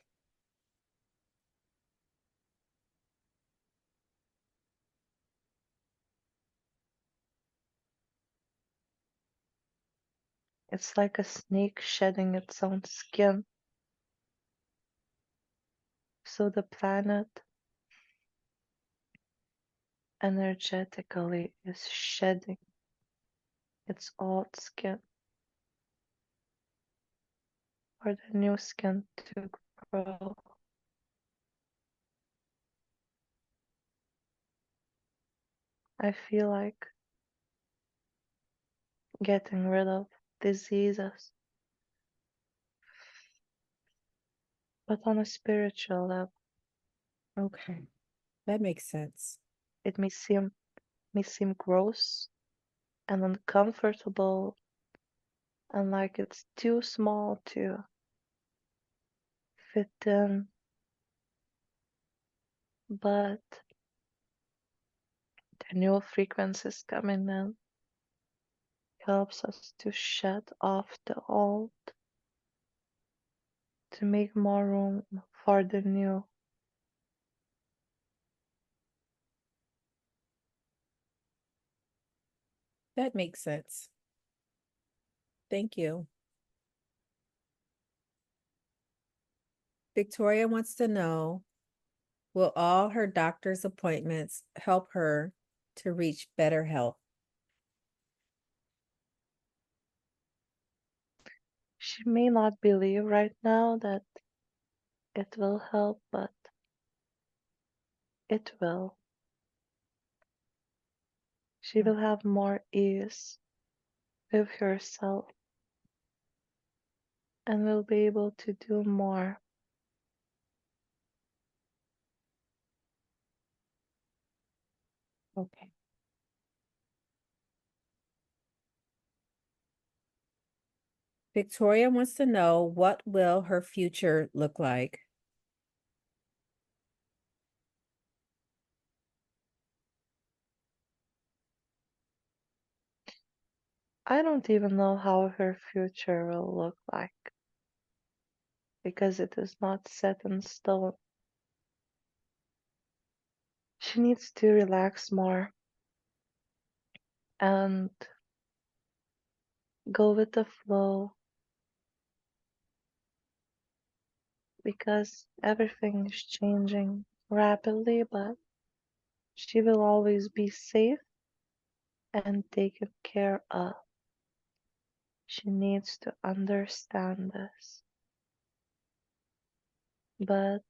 It's like a snake shedding its own skin. So the planet energetically is shedding its old skin for the new skin to grow. I feel like getting rid of diseases, but on a spiritual level. Okay, that makes sense. It may seem gross and uncomfortable and like it's too small to fit in, but the new frequencies coming in helps us to shed off the old, to make more room for the new. That makes sense. Thank you. Victoria wants to know, will all her doctor's appointments help her to reach better health? She may not believe right now that it will help, but it will. She will have more ease with herself and will be able to do more. Okay. Victoria wants to know, what will her future look like? I don't even know how her future will look like because it is not set in stone. She needs to relax more and go with the flow because everything is changing rapidly, but she will always be safe and taken care of. She needs to understand this. But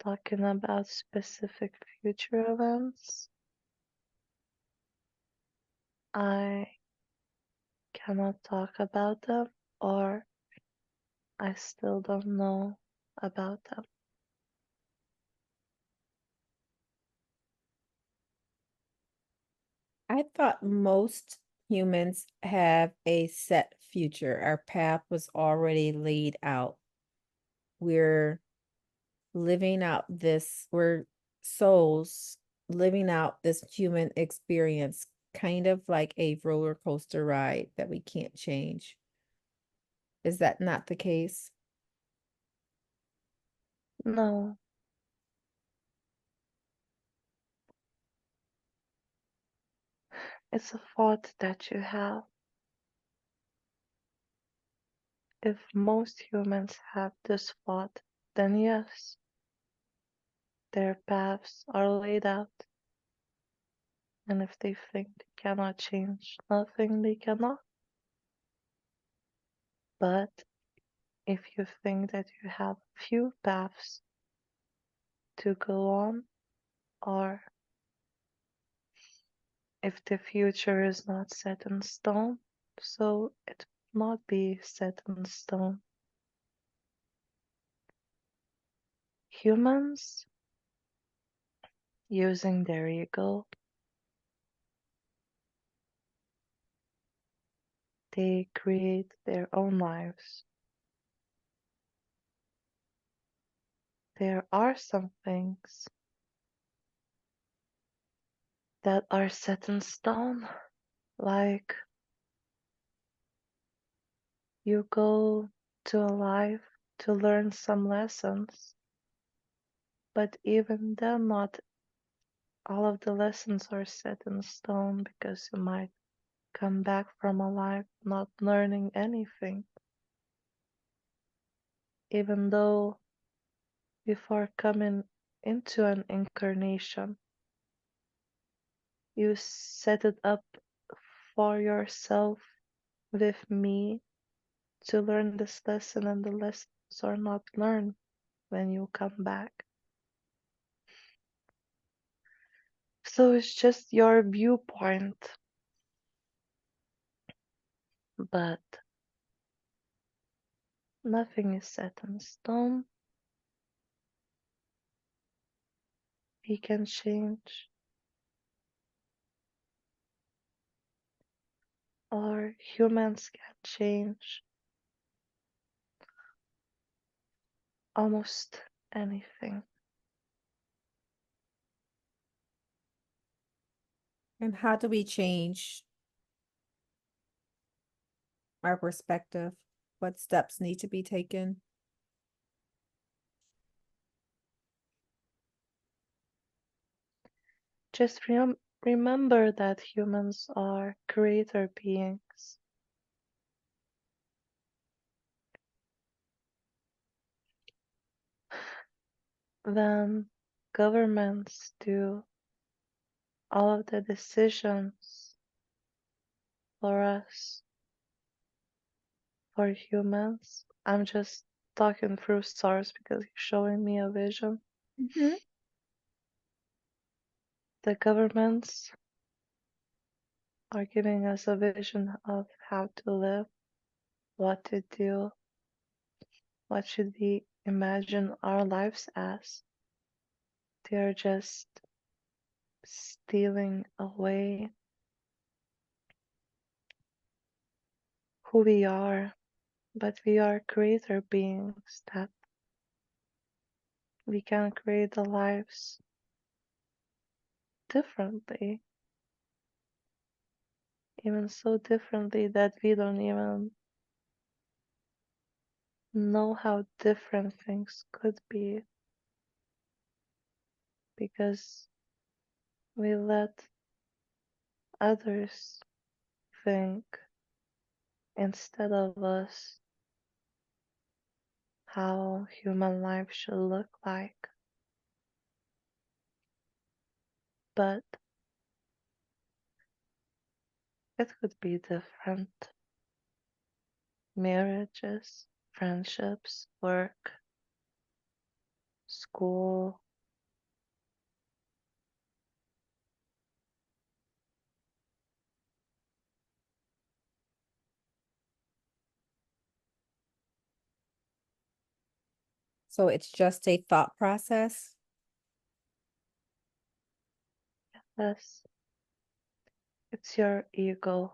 talking about specific future events, I cannot talk about them, or I still don't know about them. I thought most humans have a set future. Our path was already laid out. We're we're souls living out this human experience. kind of like a roller coaster ride that we can't change. Is that not the case? No, it's a thought that you have. If most humans have this thought, then yes, their paths are laid out. And if they think they cannot change nothing, they cannot. But if you think that you have few paths to go on, or if the future is not set in stone, so it will not be set in stone. Humans, using their ego, they create their own lives. There are some things that are set in stone, like you go to a life to learn some lessons, but even then, not all of the lessons are set in stone because you might come back from a life not learning anything, even though before coming into an incarnation, you set it up for yourself with me to learn this lesson, and the lessons are not learned when you come back. So it's just your viewpoint, but nothing is set in stone. We can change, or humans can change almost anything. And how do we change our perspective? What steps need to be taken? Just remember that humans are creator beings. Then governments do all of the decisions for us, for humans. I'm just talking through stars because you're showing me a vision. Mhm. The governments are giving us a vision of how to live, what to do, what should we imagine our lives as. They are just stealing away who we are, but we are creator beings that we can create the lives differently, even so differently that we don't even know how different things could be because we let others think instead of us how human life should look like. But it could be different. Marriages, friendships, work, school. So it's just a thought process. Yes, it's your ego.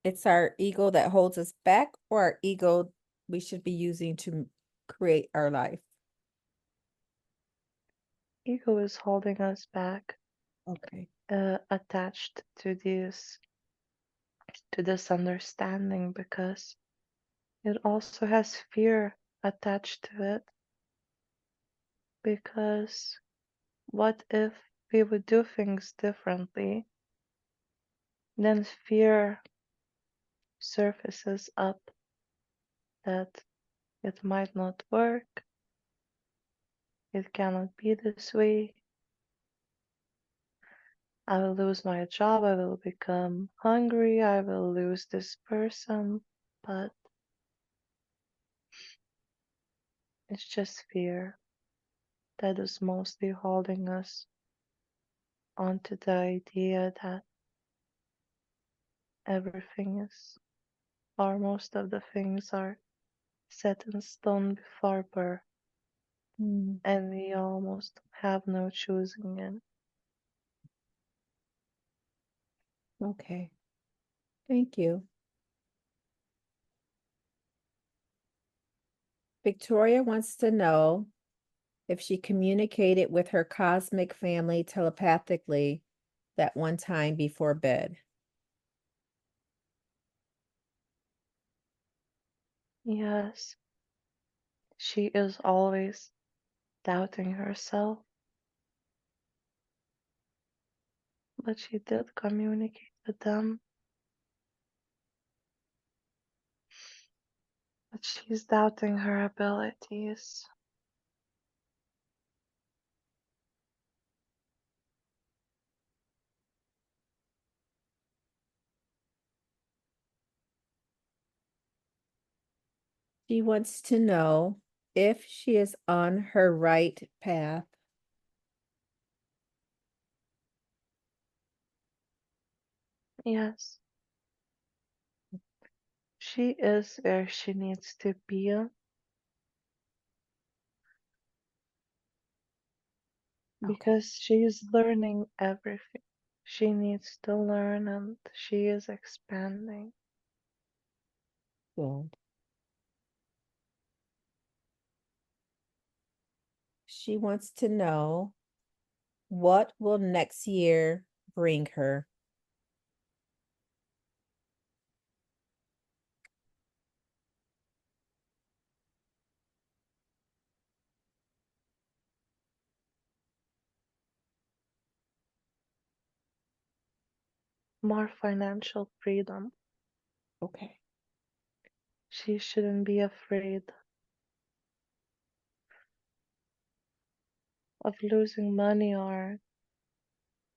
It's our ego that holds us back, or our ego we should be using to create our life. ego is holding us back, Okay. attached to this understanding because it also has fear attached to it. Because what if we would do things differently? Then fear surfaces up that it might not work, it cannot be this way. I will lose my job, I will become hungry, I will lose this person, but it's just fear that is mostly holding us onto the idea that everything is, or most of the things are set in stone before birth, Mm, and we almost have no choosing in. okay. Thank you. Victoria wants to know if she communicated with her cosmic family telepathically that one time before bed. Yes, she is always doubting herself, but she did communicate with them. But she's doubting her abilities. She wants to know if she is on her right path. Yes, she is where she needs to be Okay, because she is learning everything she needs to learn and she is expanding. good. She wants to know what will next year bring her. More financial freedom. Okay. She shouldn't be afraid of losing money or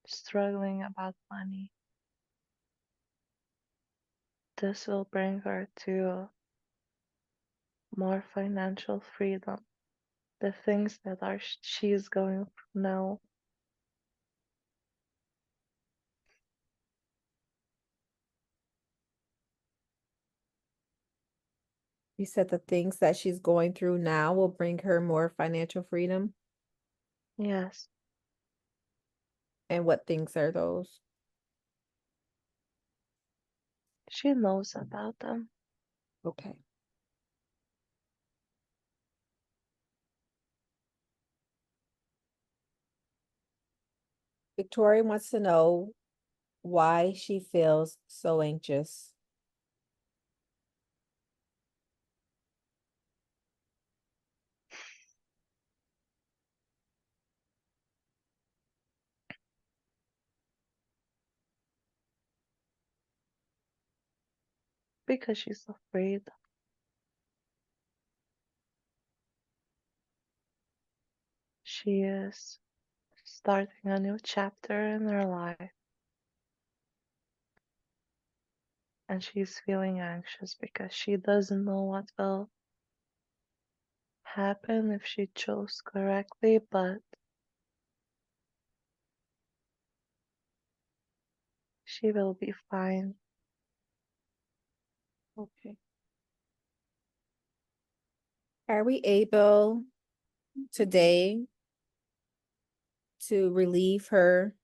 struggling about money. This will bring her to more financial freedom. The things that are she's going through now. You said the things that she's going through now will bring her more financial freedom. Yes, And what things are those? she knows about them. Okay. Victoria wants to know why she feels so anxious. Because she's afraid. She is starting a new chapter in her life and she's feeling anxious because she doesn't know what will happen if she chose correctly, but she will be fine. Okay. Are we able today to relieve her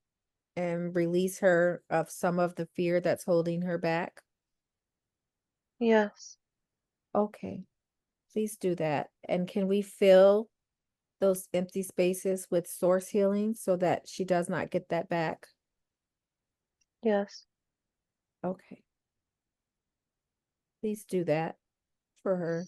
and release her of some of the fear that's holding her back? Yes, Okay, please do that. And can we feel those empty spaces with source healing so that she does not get that back? Yes. Okay. Please do that for her.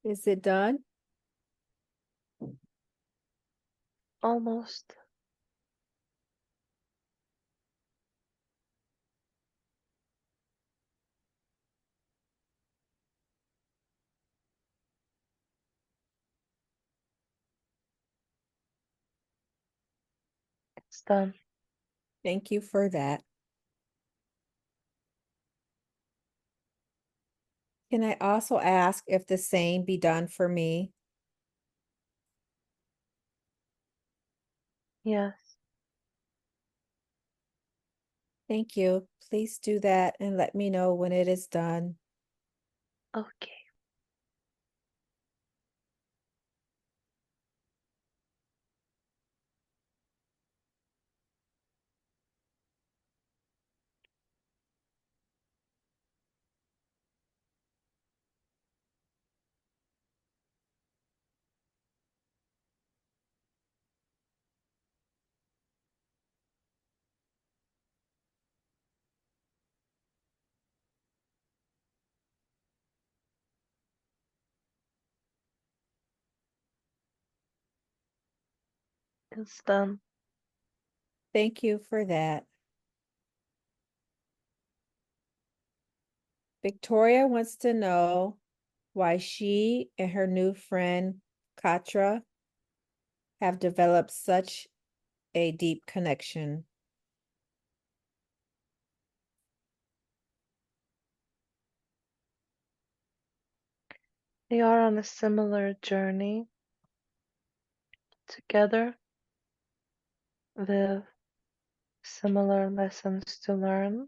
Is it done? Almost. It's done. Thank you for that. Can I also ask if the same be done for me? Yes. Thank you. Please do that and let me know when it is done. Okay. It's done. Thank you for that. Victoria wants to know why she and her new friend, Katra, have developed such a deep connection. They are on a similar journey together with similar lessons to learn.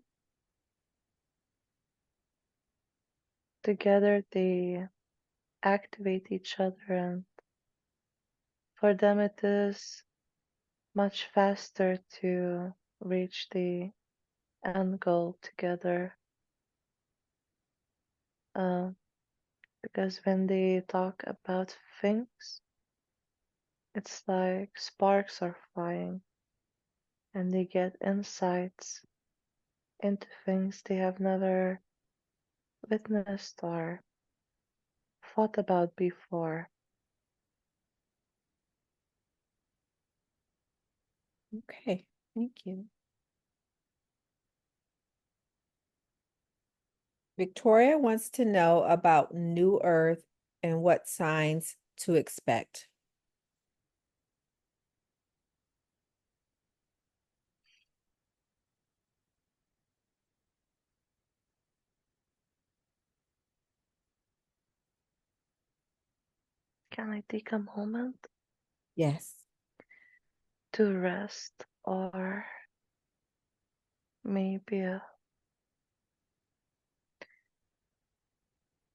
Together they activate each other, and for them it is much faster to reach the end goal together. Uh, because when they talk about things, it's like sparks are flying and they get insights into things they have never witnessed or thought about before. Okay, thank you. Victoria wants to know about New Earth and what signs to expect. Can I take a moment Yes. to rest, or maybe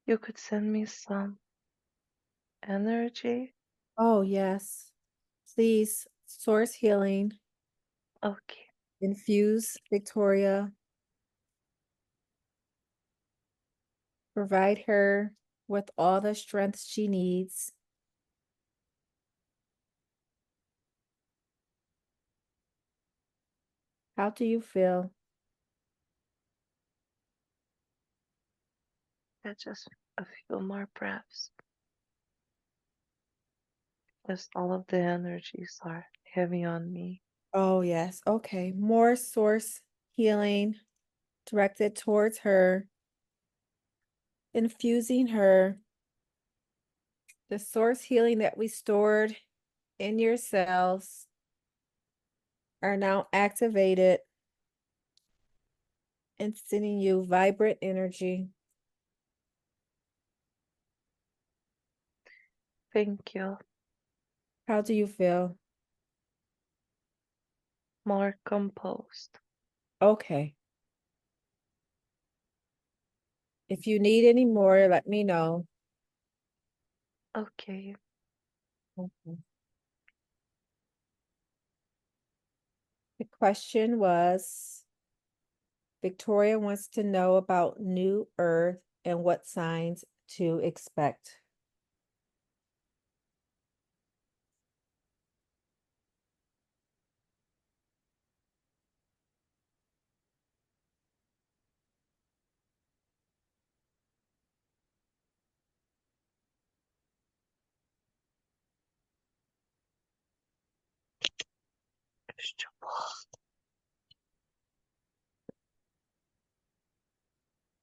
you could send me some energy? Oh, yes. Please, source healing, Okay, infuse Victoria, provide her with all the strength she needs. How do you feel? just a few more breaths. Just all of the energies are heavy on me. Oh, yes. Okay. More source healing directed towards her, infusing her. The source healing that we stored in your cells are now activated and sending you vibrant energy. Thank you. How do you feel? More composed. Okay. If you need any more, let me know. Okay. Okay. question was, Victoria wants to know about New Earth and what signs to expect.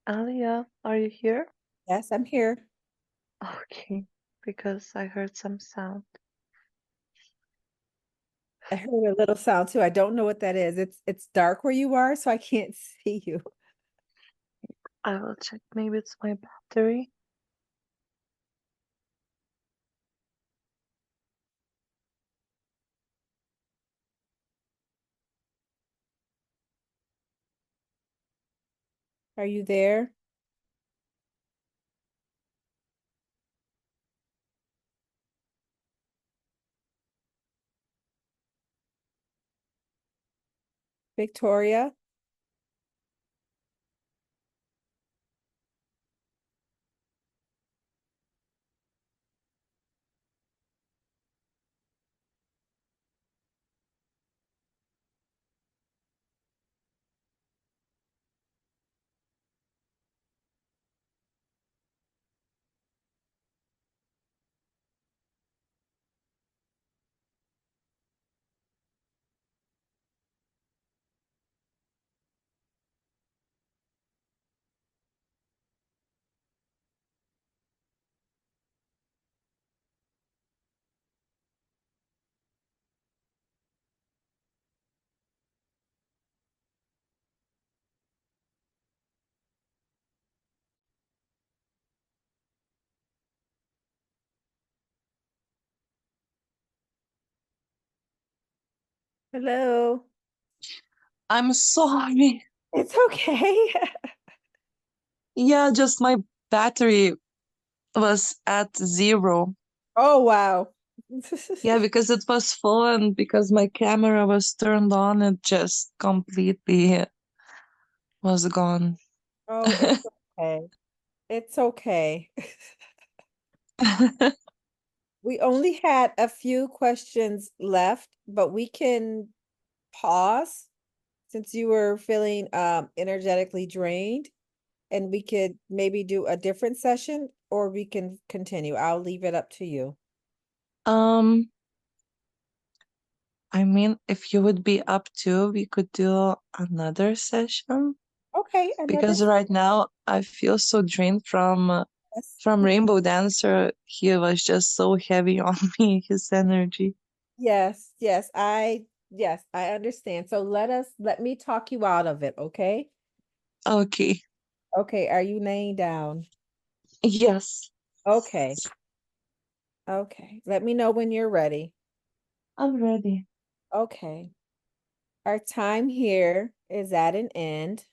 Alia, are you here? Yes, I'm here. Okay, because I heard some sound. I heard a little sound too. I don't know what that is. It's dark where you are, so I can't see you. I will check. Maybe it's my battery. Are you there? Victoria? Hello. I'm sorry. It's okay. Yeah, just my battery was at 0. Oh, wow. Yeah, because it was full and because my camera was turned on, it just completely was gone. Oh, it's okay. It's okay. We only had a few questions left, but we can pause since you were feeling energetically drained, and we could maybe do a different session or we can continue. I'll leave it up to you. Um, I mean, if you would be up to, we could do another session Okay, another because right now I feel so drained yes. from Rainbow Dancer. He was just so heavy on me, his energy. Yes, yes, I understand. So let me talk you out of it, okay? Okay. Okay, are you laying down? Yes, Okay. Okay. Let me know when you're ready. I'm ready. Okay. Our time here is at an end.